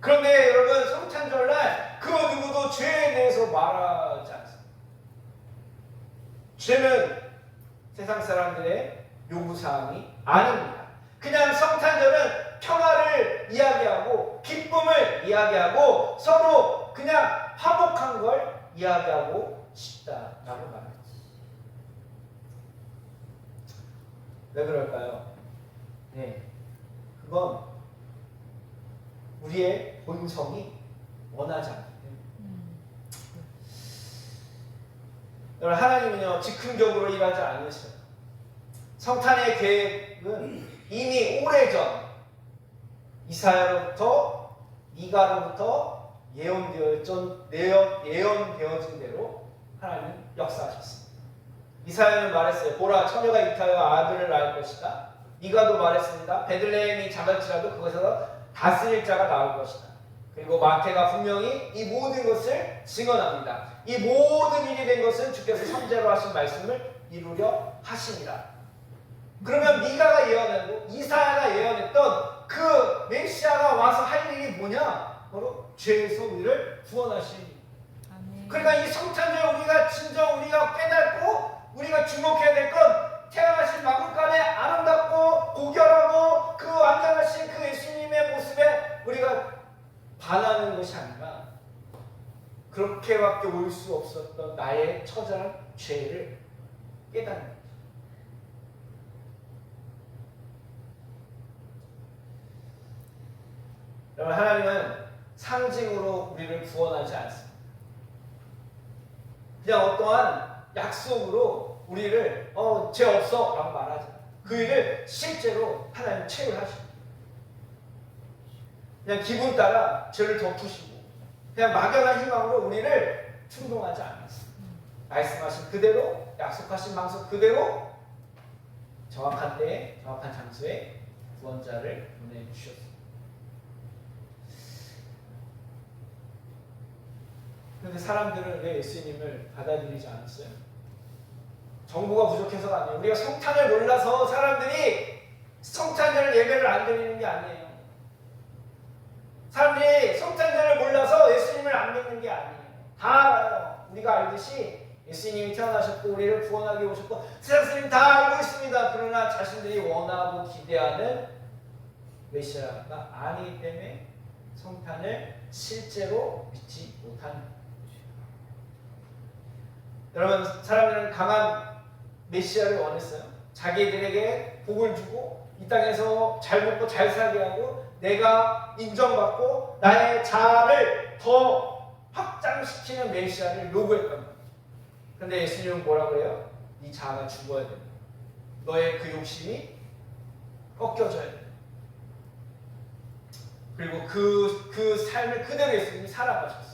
그런데 여러분 성탄절날 그 누구도 죄에 대해서 말하지 않습니다. 죄는 세상 사람들의 요구사항이 아닙니다. 그냥 성탄절은 평화를 이야기하고 기쁨을 이야기하고 서로 그냥 화목한 걸 이야기하고 싶다라고 말합니다. 왜 그럴까요? 네, 그건 우리의 본성이 원하지 않기 때문에. 여러분 하나님은요 즉흥적으로 일하지 않으셔요. 성탄의 계획은 이미 오래전 이사야로부터 미가로부터 예언되어진 대로 하나님은 역사하셨습니다. 이사야는 말했어요. 보라 처녀가 잉타하여 아들을 낳을 것이다. 미가도 말했습니다. 베들레헴이 작을지라도 그것에서 다스릴 자가 나올 것이다. 그리고 마태가 분명히 이 모든 것을 증언합니다. 이 모든 일이 된 것은 주께서 선제로 하신 말씀을 이루려 하시니라. 그러면 미가가 예언하고 이사야가 예언했던 그 메시아가 와서 할 일이 뭐냐? 바로 죄에서 우리를 구원하시는 일. 아멘. 그러니까 이 성탄절 우리가 진정 우리가 깨닫고 우리가 주목해야 될 건 태어나신 마구간에 아름답고 고결하고 그 완전하신 그 예수님의 모습에 우리가 반하는 것이 아니라 그렇게밖에 올 수 없었던 나의 처절한 죄를 깨닫는 거죠. 여러분 하나님은 상징으로 우리를 구원하지 않습니다. 그냥 어떠한 약속으로 우리를 죄 없어 라고 말하지 않아요. 그 일을 실제로 하나님 체험하십니다. 그냥 기분 따라 죄를 덮으시고 그냥 막연한 희망으로 우리를 충동하지 않았습니다. 말씀하신 그대로 약속하신 방송 그대로 정확한 때에 정확한 장소에 구원자를 보내주셨습니다. 그런데 사람들은 왜 예수님을 받아들이지 않았어요? 정보가 부족해서가 아니에요. 우리가 성탄을 몰라서 사람들이 성탄절 예배를 안 드리는 게 아니에요. 사람들이 성탄절을 몰라서 예수님을 안 믿는 게 아니에요. 다 알아요. 우리가 알듯이 예수님이 태어나셨고 우리를 구원하기 오셨고 세상 사람이 다 알고 있습니다. 그러나 자신들이 원하고 기대하는 메시아가 아니기 때문에 성탄을 실제로 믿지 못하는 거예요. 여러분 사람들은 강한 메시아를 원했어요. 자기들에게 복을 주고 이 땅에서 잘 먹고 잘 살게 하고 내가 인정받고 나의 자아를 더 확장시키는 메시아를 요구했던 거예요. 그런데 예수님은 뭐라고 해요? 네 자아가 죽어야 된다. 너의 그 욕심이 꺾여져야 된다. 그리고 그 삶을 그대로 예수님이 살아가셨어요.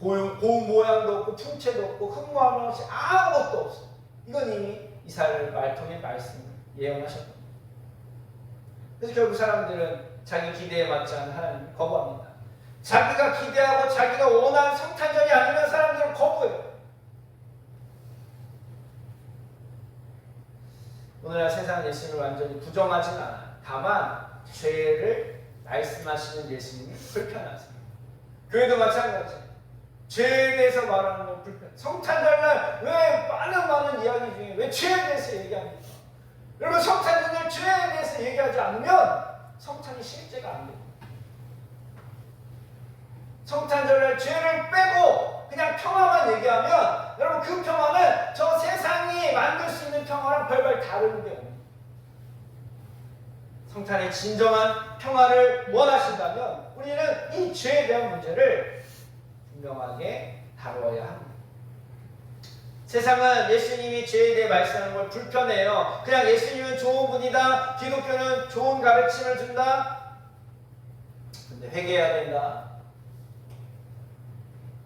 고운 모양도 없고 풍채도 없고 흠모함 없이 아무것도 없어. 이건 이미 이사야를 통해 말씀을 예언하셨던 거예요. 그래서 결국 사람들은 자기 기대에 맞지 않은 하나님을 거부합니다. 자기가 기대하고 자기가 원하는 성탄절이 아니면 사람들은 거부해요. 오늘날 세상은 예수님을 완전히 부정하지는 않아요. 다만 죄를 말씀하시는 예수님이 불편하세요. 교회도 마찬가지예요. 죄에 대해서 말하는 건 불편해요. 성탄절날 왜 많은 이야기 중에 왜 죄에 대해서 얘기합니까? 여러분 성탄절날 죄에 대해서 얘기하지 않으면 성탄이 실제가 안 돼요. 성탄절날 죄를 빼고 그냥 평화만 얘기하면 여러분 그 평화는 저 세상이 만들 수 있는 평화랑 별반 다른 게 없는 성탄의 진정한 평화를 원하신다면 우리는 이 죄에 대한 문제를 분명하게 다루어야 합니다. 세상은 예수님이 죄에 대해 말씀하는 걸 불편해요. 그냥 예수님은 좋은 분이다. 기독교는 좋은 가르침을 준다. 근데 회개해야 된다.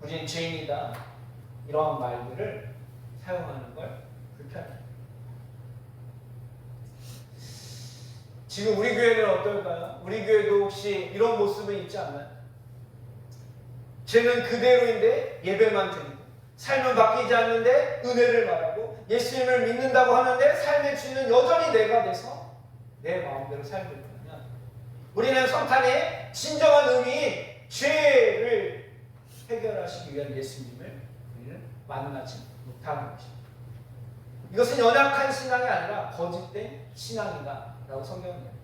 우리는 죄인이다. 이러한 말들을 사용하는 걸 불편해요. 지금 우리 교회는 어떨까요? 우리 교회도 혹시 이런 모습은 있지 않나요? 죄는 그대로인데 예배만 드리고 삶은 바뀌지 않는데 은혜를 말하고 예수님을 믿는다고 하는데 삶의 주인은 여전히 내가 돼서 내 마음대로 살고 있다면 우리는 성탄의 진정한 의미인 죄를 해결하시기 위한 예수님을 우리는 만나지 못하는 것입니다. 이것은 연약한 신앙이 아니라 거짓된 신앙이다 라고 성경은 얘기합니다.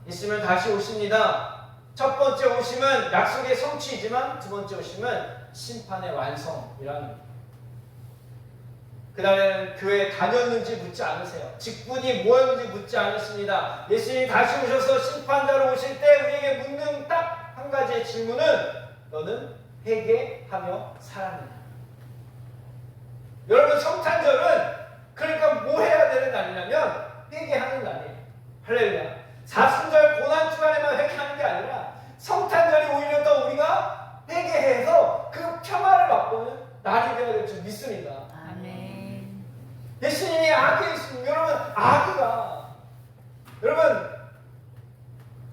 예수님은 다시 오십니다. 첫 번째 오심은 약속의 성취이지만 두 번째 오심은 심판의 완성이라는 겁니다. 그날에는 교회에 다녔는지 묻지 않으세요. 직분이 뭐였는지 묻지 않으십니다. 예수님이 다시 오셔서 심판자로 오실 때 우리에게 묻는 딱 한 가지의 질문은 너는 회개하며 살았느냐. 여러분 성탄절은 그러니까 뭐 해야 되는 날이냐면 회개하는 날이에요. 할렐루야. 사순절 고난주간에만 회개하는 게 아니라 성탄절이 오히려 더 우리가 회개해서 그 평화를 맛보는 날이 되어야 될 줄 믿습니다. 아멘. 예수님이 아기의 예수님, 여러분 아기가 여러분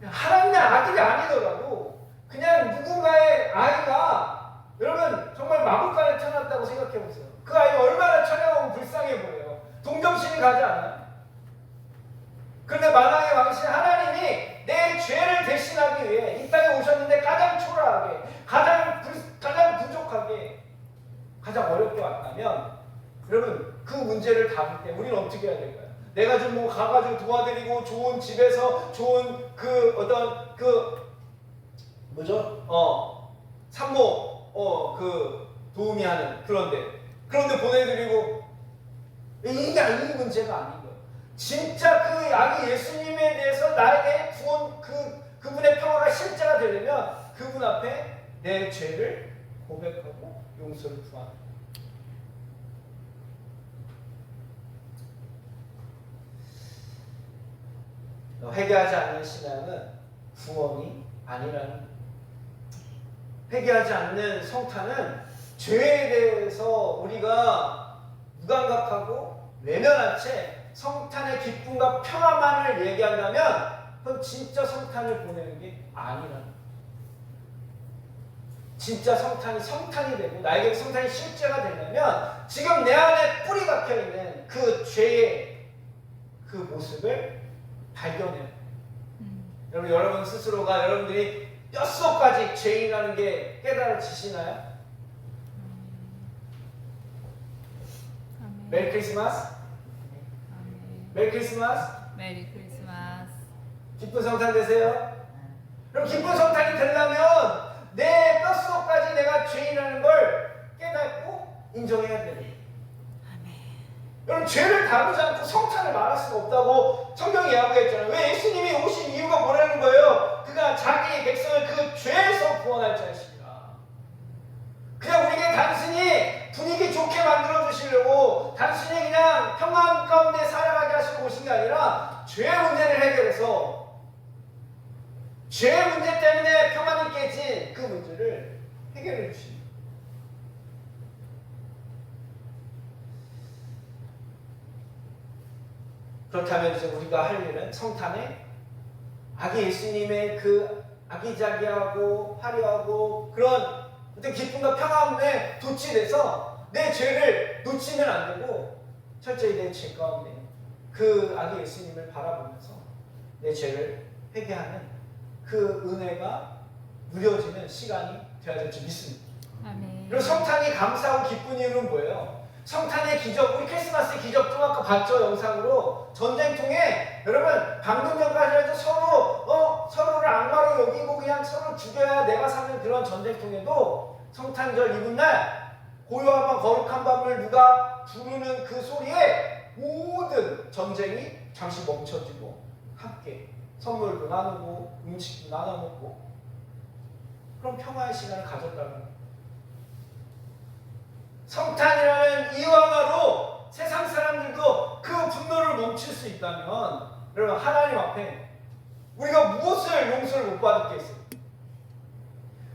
하나님의 아들이 아니더라도 그냥 누군가의 아이가 여러분 정말 마구간에 태어났다고 생각해 보세요. 그 아이가 얼마나 처량하고 불쌍해 보여요. 동정심이 가지 않아요? 그런데 만왕의 왕이신 하나님이 내 죄를 대신하기 위해 이 땅에 오셨는데 가장 초라하게, 가장 부족하게, 가장 어렵게 왔다면 여러분 그 문제를 다룰 때 우리는 어떻게 해야 될까요? 내가 좀 뭐 가가지고 도와드리고 좋은 집에서 좋은 그 어떤 그 뭐죠? 산모 그 도우미 하는 그런데 보내드리고 이게 이 문제가 아닌 거예요. 진짜 그 아기 예수님에 대해서 나에게 구원 그분의 평화가 실제가 되려면 그분 앞에 내 죄를 고백하고 용서를 구하는 회개하지 않는 신앙은 구원이 아니라는 회개하지 않는 성탄은 죄에 대해서 우리가 무감각하고 외면한 채 성탄의 기쁨과 평화만을 얘기한다면 그건 진짜 성탄을 보내는 게 아니라는 진짜 성탄이 되고 나에게 성탄이 실제가 되려면 지금 내 안에 뿌리 박혀있는 그 죄의 그 모습을 발견해요. 여러분 스스로가 여러분들이 뼛속까지 죄인이라는 게 깨달아지시나요? 아멘. 메리 크리스마스. 아멘. 메리 크리스마스. 메리 크리스마스. 기쁜 성탄 되세요. 그럼 기쁜 성탄이 되려면 내 뼛속까지 내가 죄인이라는 걸 깨닫고 인정해야 돼요. 여러분 죄를 다루지 않고 성탄을 말할 수가 없다고 성경이 이야기했잖아요. 왜 예수님이 오신 이유가 뭐라는 거예요? 그가 자기 백성을 그 죄에서 구원할 자이십니다. 그냥 우리에게 단순히 분위기 좋게 만들어 주시려고 단순히 그냥 평안 가운데 살아가게 하시고 오신 게 아니라 죄의 문제를 해결해서 죄의 문제 때문에 평안이 깨진 그 문제를 해결해 주십니다. 그렇다면 이제 우리가 할 일은 성탄에 아기 예수님의 그 아기자기하고 화려하고 그런 어떤 기쁨과 평안에 도취돼서 내 죄를 놓치면 안 되고 철저히 내 죄 가운데 그 아기 예수님을 바라보면서 내 죄를 회개하는 그 은혜가 누려지는 시간이 되어야 될 줄 믿습니다. 아멘. 그리고 성탄이 감사하고 기쁜 이유는 뭐예요? 성탄의 기적, 우리 크리스마스의 기적 좀 아까 봤죠? 영상으로 전쟁통에 여러분 방금 전까지 해서 서로를 악마로 여기고 그냥 서로 죽여야 내가 사는 그런 전쟁통에도 성탄절 이브날 고요한 거룩한 밤을 누가 부르는 그 소리에 모든 전쟁이 잠시 멈춰지고 함께 선물도 나누고 음식도 나눠 먹고 그런 평화의 시간을 가졌다는 거예요. 성탄이라는 이 하나로 세상 사람들도 그 분노를 멈출 수 있다면 여러분 하나님 앞에 우리가 무엇을 용서를 못 받았겠어요?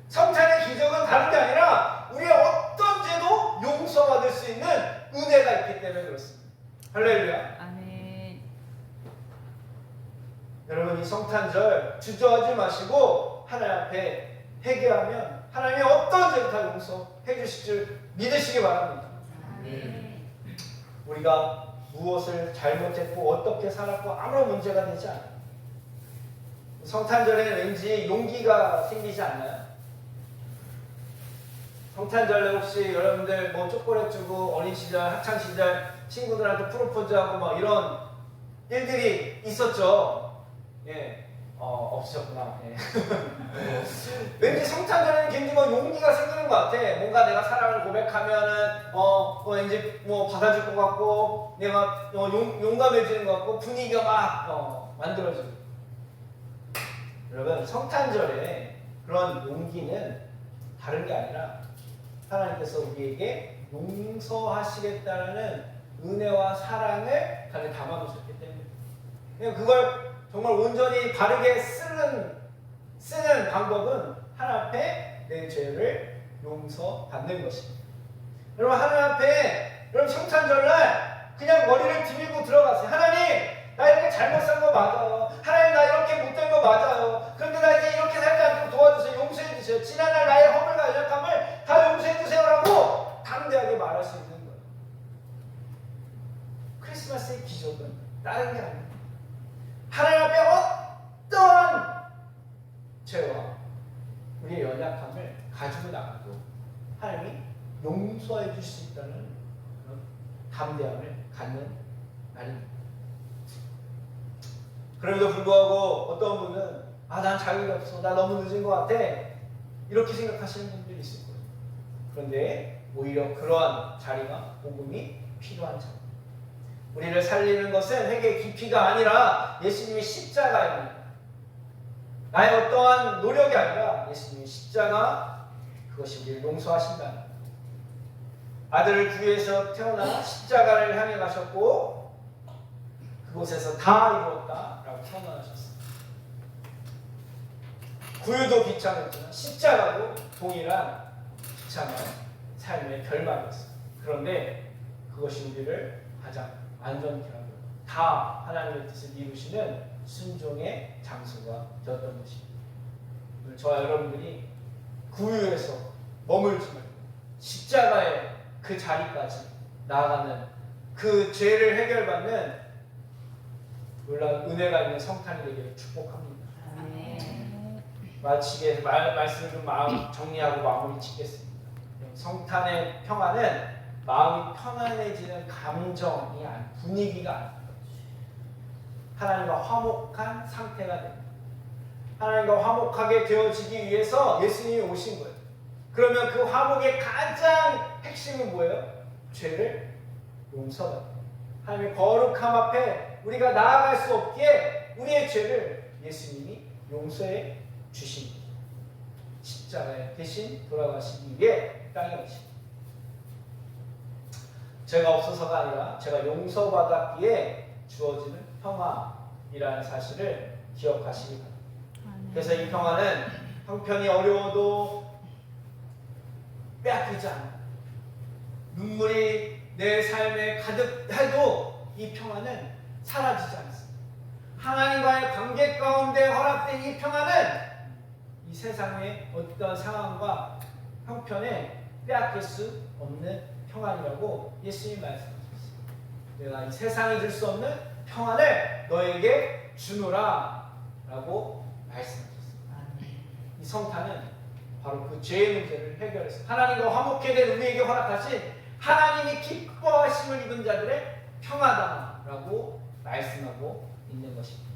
성탄의 기적은 다른 게 아니라 우리의 어떤 죄도 용서받을 수 있는 은혜가 있기 때문에 그렇습니다. 할렐루야. 아멘. 여러분 이 성탄절 주저하지 마시고 하나님 앞에 회개하면 하나님이 어떤 죄도 다 용서해 주실 줄 믿으시기 바랍니다. 아멘. 우리가 무엇을 잘못했고 어떻게 살았고 아무런 문제가 되지 않아요. 성탄절에 왠지 용기가 생기지 않나요? 성탄절에 혹시 여러분들 뭐 초콜릿 주고 어린 시절, 학창 시절 친구들한테 프로포즈하고 막 이런 일들이 있었죠? 예. 없으셨구나. 예. 왠지 성탄절에는 굉장히 뭐 용기가 생기는 것 같아. 뭔가 내가 사랑을 고백하면은 왠지 뭐 받아줄 것 같고 내가 용감해지는 것 같고 분위기가 막 만들어지고. 여러분 성탄절에 그런 용기는 다른 게 아니라 하나님께서 우리에게 용서하시겠다는 은혜와 사랑을 가득 담아주셨기 때문에 그걸 정말 온전히 바르게 쓰는 방법은 하나님 앞에 내 죄를 용서받는 것입니다. 여러분 하나님 앞에 여러분 성탄절날 그냥 머리를 들고 들어가세요. 하나님 나 이렇게 잘못 산 거 맞아요. 하나님 나 이렇게 못된 거 맞아요. 그런데 나 이제 이렇게 살지 않도록 도와주세요. 용서해 주세요. 지난날 나의 허물과 연약함을 다 용서해 주세요라고 담대하게 말할 수 있는 거예요. 크리스마스의 기적은 다른 게 아닙니다. 하나님 앞에 어떠한 죄와 우리의 연약함을 가지고 나가도 하나님이 용서해 주실 수 있다는 그런 담대함을 갖는 날입니다. 그럼에도 불구하고 어떤 분은 난 자격이 없어. 나 너무 늦은 것 같아. 이렇게 생각하시는 분들이 있을 거예요. 그런데 오히려 그러한 자리가 복음이 필요한 자리. 우리를 살리는 것은 회개의 깊이가 아니라 예수님의 십자가입니다. 나의 어떠한 노력이 아니라 예수님의 십자가 그것이 우리를 용서하신다는 거예요. 아들을 구해서 태어나 십자가를 향해 가셨고 그곳에서 다 이루었다라고 선언하셨습니다. 구유도 비참했지만 십자가도 동일한 비참한 삶의 결말이었어요. 그런데 그것이 우리를 가장 안전케 하고 다 하나님의 뜻을 이루시는 순종의 장소가 되었던 것입니다. 오늘 저와 여러분들이 구유에서 머물지 말고 십자가의 그 자리까지 나아가는 그 죄를 해결받는 놀라운 은혜가 있는 성탄이 되기를 축복합니다. 아멘. 마치게 말씀을 좀 마음 정리하고 마무리 짓겠습니다. 성탄의 평화는 마음이 편안해지는 감정이 아닌 분위기가 아닙니다. 하나님과 화목한 상태가 됩니다. 하나님과 화목하게 되어지기 위해서 예수님이 오신 거예요. 그러면 그 화목의 가장 핵심이 뭐예요? 죄를 용서받는 거예요. 하나님의 거룩함 앞에 우리가 나아갈 수 없기에 우리의 죄를 예수님이 용서해 주신 거예요. 십자가에 대신 돌아가시기 위해 땅에 오신 죄가 없어서가 아니라 제가 용서받았기에 주어지는 평화이라는 사실을 기억하시기 바랍니다. 그래서 이 평화는 형편이 어려워도 빼앗기지 않아요. 눈물이 내 삶에 가득해도 이 평화는 사라지지 않습니다. 하나님과의 관계 가운데 허락된 이 평화는 이 세상의 어떤 상황과 형편에 빼앗길 수 없는 평안이라고 예수님이 말씀하셨습니다. 내가 이 세상이 줄 수 없는 평안을 너에게 주노라 라고 말씀하셨습니다. 이 성탄은 바로 그 죄의 문제를 해결해서 하나님과 화목해 된 우리에게 허락하신 하나님이 기뻐하심을 입은 자들의 평화다라고 말씀하고 있는 것입니다.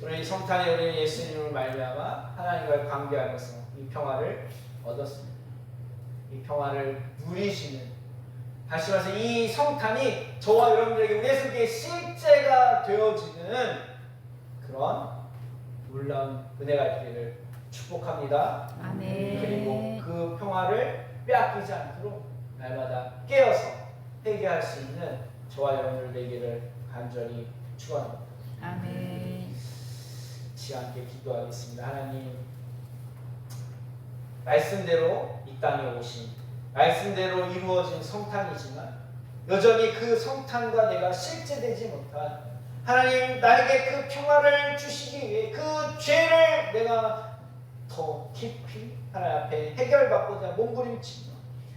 우리 이 성탄에 우리는 예수님을 말미암아 하나님과의 관계하면서 이 평화를 얻었습니다. 이 평화를 누리시는, 다시 말해서 이 성탄이 저와 여러분들에게 우리의 속에 실제가 되어지는 그런 놀라운 은혜가 있기를 축복합니다. 아멘. 그리고 그 평화를 빼앗기지 않도록 날마다 깨어서 회개할 수 있는 저와 여러분들 되기를 간절히 축원합니다. 아멘. 같이 함께 기도하겠습니다. 하나님, 말씀대로 이 땅에 오신, 말씀대로 이루어진 성탄이지만 여전히 그 성탄과 내가 실제되지 못한 하나님, 나에게 그 평화를 주시기 위해 그 죄를 내가 더 깊이 하나님 앞에 해결받고자 몸부림치며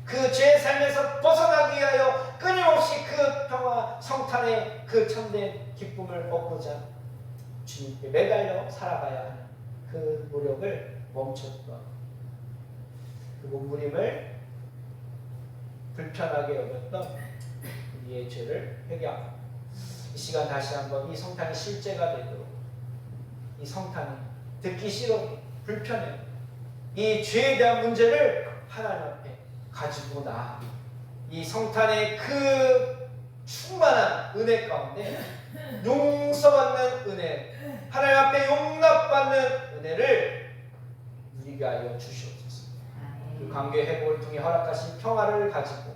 그 죄의 삶에서 벗어나기 위하여 끊임없이 그 평화 성탄의 그 참된 기쁨을 얻고자 주님께 매달려 살아가야 하는 그 노력을 멈췄던 그 몸부림을 불편하게 여겼던 우리의 죄를 회개하고 이 시간 다시 한번 이 성탄이 실제가 되도록 이 성탄이 듣기 싫어 불편해 이 죄에 대한 문제를 하나님 앞에 가지고 나아가 이 성탄의 그 충만한 은혜 가운데 용서받는 은혜 하나님 앞에 용납받는 은혜를 누리게 하여 주시옵소서. 그 관계 회복을 통해 허락하신 평화를 가지고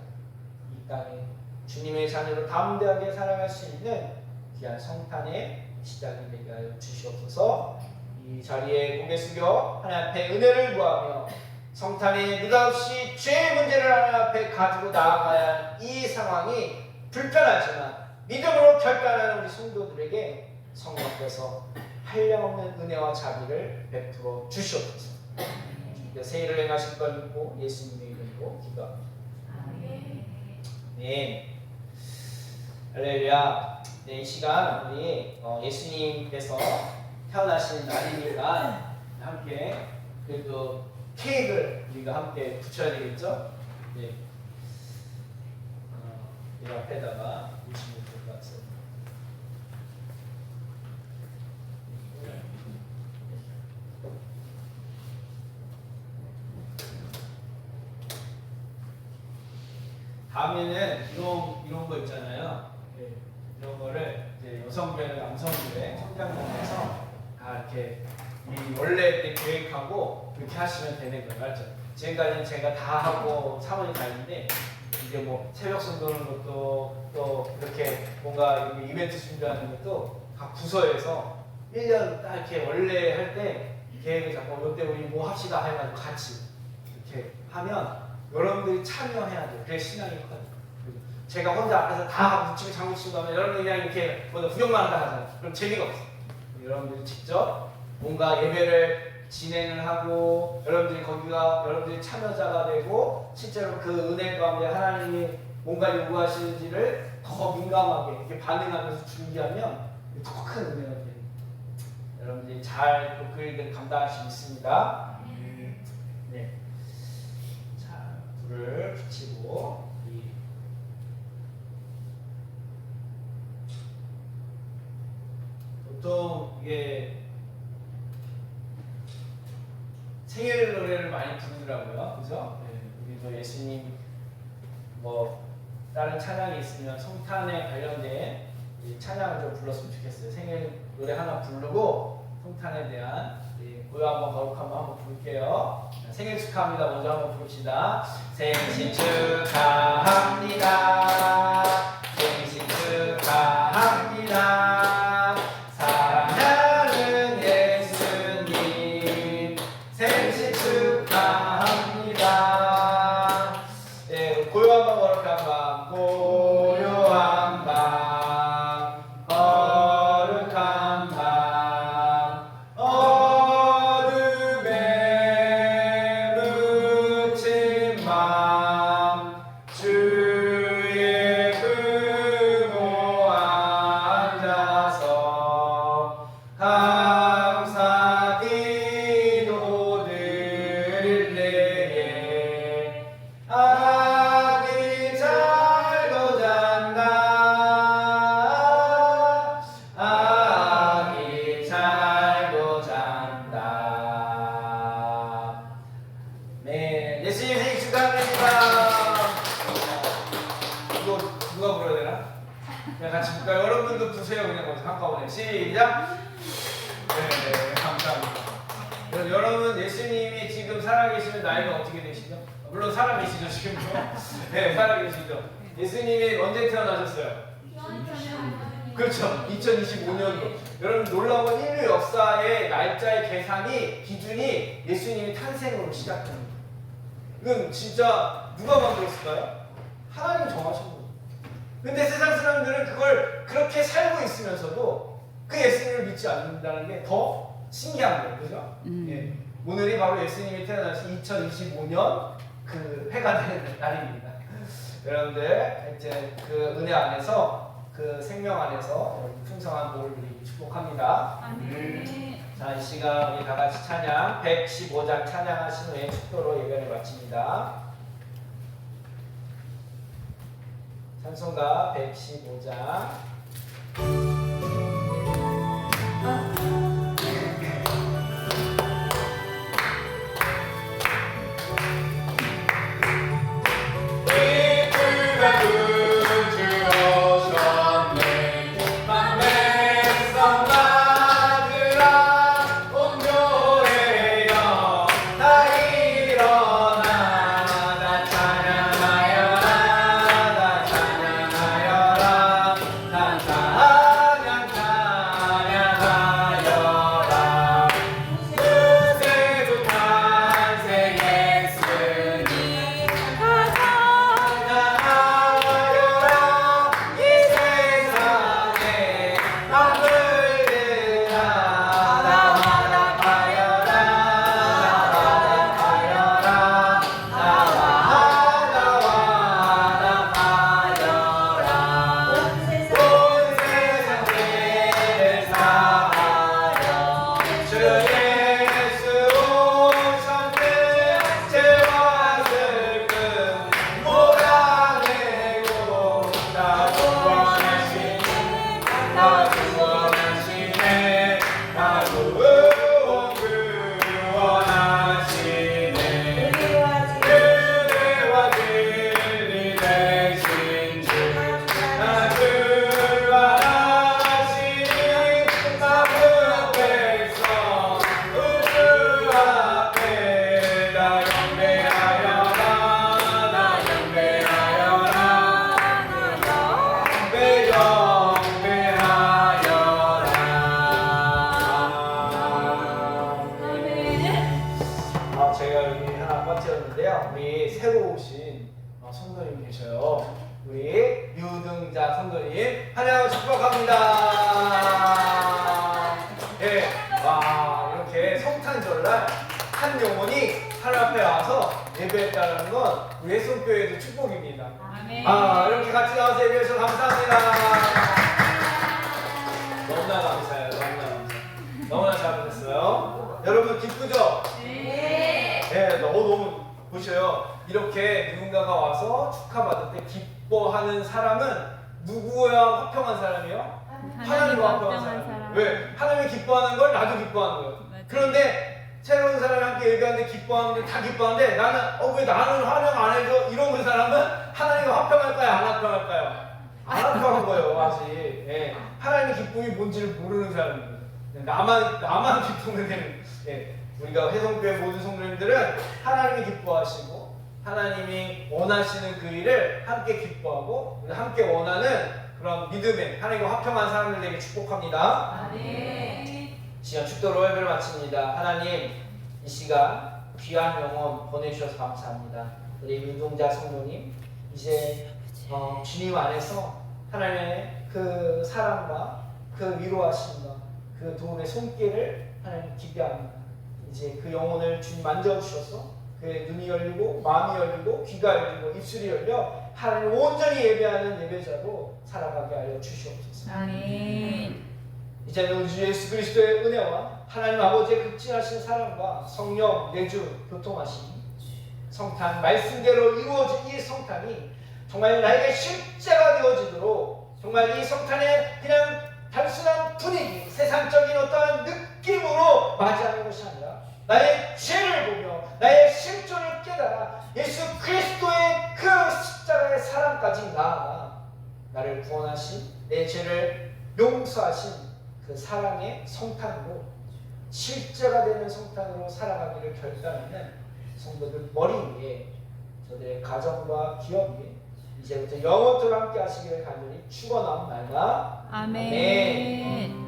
이 땅에 주님의 자녀로 담대하게 살아갈 수 있는 귀한 성탄의 시작이 되게 하여 주시옵소서. 이 자리에 고개 숙여 하나님 앞에 은혜를 구하며 성탄에 느닷없이 죄의 문제를 하나님 앞에 가지고 나아가야 할 이 상황이 불편하지만 믿음으로 결단하는 우리 성도들에게 성령 앞에서 한량없는 은혜와 자비를 베풀어 주시옵소서. 새 일을 행하실 걸 믿고 예수님의 이름으로 기도합니다. 네. 할렐루야. 네, 이 시간 우리 예수님께서 태어나신 날이니까 함께 그래도 케이크를 우리가 함께 붙여야 되겠죠? 네. 이 앞에다가 보시면 될 것 같습니다. 다음에는 이런 거 있잖아요. 네. 이런 거를 이제 여성교회, 남성교회, 성장단에서 다 이렇게 원래 때 계획하고 그렇게 하시면 되는 거예요. 알죠? 지금까지는 제가 다 하고 사모님 다 했는데 이제 뭐 새벽 선도하는 것도 또 이렇게 뭔가 이벤트 준비하는 것도 각 부서에서 1년 딱 이렇게 원래 할 때 계획을 잡고 이때 우리 뭐 합시다 해가지고 같이 이렇게 하면 여러분들이 참여해야 돼요. 그래 신앙이 커요. 제가 혼자 앞에서 다 붙이고 장구 치고 하면 여러분들이 그냥 이렇게 먼저 구경만 한다 하잖아요. 그럼 재미가 없어요. 여러분들이 직접 뭔가 예배를 진행을 하고 여러분들이 참여자가 되고 실제로 그 은혜 가운데 하나님이 뭔가 요구하시는지를 더 민감하게 이렇게 반응하면서 준비하면 더 큰 은혜가 돼요. 여러분들이 잘 그 일을 감당할 수 있습니다. 네. 자, 불을 붙이고 보통 이게 생일 노래를 많이 부르더라고요. 그죠? 네, 우리도 예수님 뭐 다른 찬양이 있으면 성탄에 관련된 찬양을 좀 불렀으면 좋겠어요. 생일 노래 하나 부르고 성탄에 대한 고요 한번 거룩한 거 한번 부를게요. 생일 축하합니다. 먼저 한번 부릅시다. 생신 축하합니다. 생신 축하합니다. 사랑하는 예수님 생신 축하합니다. 네, 고요한 밤 거룩한 밤 고요한 밤 거룩한 밤 어둠에 묻힌 밤 주의 부모 앉아서 감사 기도 드릴 때에 아기 잘도 잔다 아기 잘도 잔다. 네, 예수님 생일 축하합니다. 이거 누가 불러야 되나? 그냥 같이 볼까요? 여러분들도 부세요. 그냥 거기서 한꺼번에 시작. 네, 감사합니다. 여러분 예수님이 지금 살아계시는 나이가 어떻게 되시죠? 물론 살아계시죠 지금도. 네, 살아계시죠. 예수님이 언제 태어나셨어요? 그렇죠. 2025년도. 여러분 놀라운 건 인류 역사의 날짜의 계산이 기준이 예수님이 탄생으로 시작합니다. 이건 진짜 누가 만들었을까요? 하나님 정하신 거예요. 근데 세상 사람들은 그걸 그렇게 살고 있으면서도 그 예수님을 믿지 않는다는 게 더 신기한 거예요. 그죠? 예. 오늘이 바로 예수님이 태어나신 2025년 그 해가 되는 날입니다. 여러분들 이제 그 은혜 안에서 그 생명 안에서 여러분 풍성한 복을 누리기 축복합니다. 아멘. 자, 이 시간 우리 다 같이 찬양 115장 찬양하신 후에 축도로 예배를 마칩니다. 찬송가 115장. 제가 여기 하나 빠뜨렸는데요. 우리 새로 오신 성도님 계셔요. 우리 유등자 성도님 환영하고 축복합니다. 예, 와 이렇게 성탄절날 한 영혼이 하나님 앞에 와서 예배했다는 건 우리 해성교회도 축복입니다. 아멘. 이렇게 같이 나와서 예배해주셔서 감사합니다. 너무나 감사해요. 너무나 잘못했어요. 여러분 기쁘죠? 네, 너무 보셔요. 이렇게 누군가가 와서 축하받을 때 기뻐하는 사람은 누구야 화평한 사람이요? 하나님과 화평한 사람. 왜? 하나님이 기뻐하는 걸 나도 기뻐하는 거예요. 맞아요. 그런데 새로운 사람이 함께 예배하는데 기뻐하는데 다 기뻐하는데 나는 왜 나는 환영 안 해줘? 이런 그 사람은 하나님과 화평할까요? 안 화평할까요? 안 화평한 거예요 아직. 예. 하나님의 기쁨이 뭔지를 모르는 사람입니다. 나만 기쁨을 내는. 예. 우리가 회성교회 모든 성도님들은 하나님이 기뻐하시고 하나님이 원하시는 그 일을 함께 기뻐하고 함께 원하는 그런 믿음의 하나님과 화평한 사람들 되게 축복합니다. 아멘. 시간 축도로 예배를 마칩니다. 하나님 이 시간 귀한 영혼 보내주셔서 감사합니다. 우리 유동자 성도님 이제 주님 안에서 하나님의 그 사랑과 그 위로하심과 그 도움의 손길을 하나님 기대합니다. 이제 그 영혼을 주님 만져주셔서 그의 눈이 열리고 마음이 열리고 귀가 열리고 입술이 열려 하나님 온전히 예배하는 예배자로 살아가게 하여 주시옵소서. 아멘. 이제는 우리 주 예수 그리스도의 은혜와 하나님 아버지의 극진하신 사랑과 성령 내주 교통하심 성탄 말씀대로 이루어진 이 성탄이 정말 나에게 실제가 되어지도록 정말 이 성탄에 그냥 단순한 분위기 세상적인 어떠한 느낌으로 맞이하는 것이 아니라 나의 죄를 보며 나의 실존을 깨달아 예수 그리스도의 그 십자가의 사랑까지 나아가 나를 구원하신 내 죄를 용서하신 그 사랑의 성탄으로 실제가 되는 성탄으로 살아가기를 결단하는 성도들 머리 위에 저들의 가정과 기업 위에 이제부터 영원토록 함께 하시기를 간절히 축원하옵나이다. 아멘.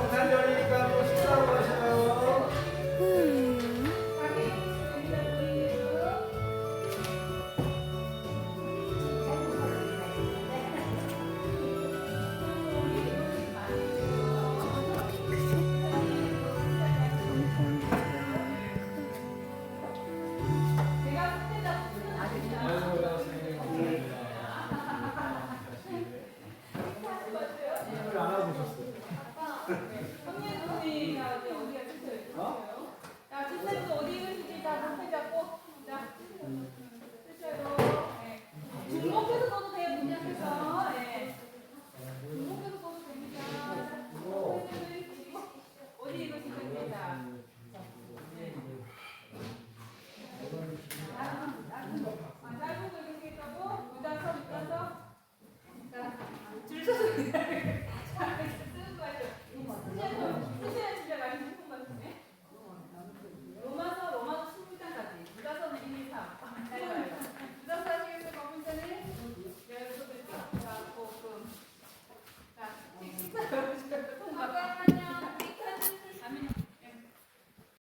지난별이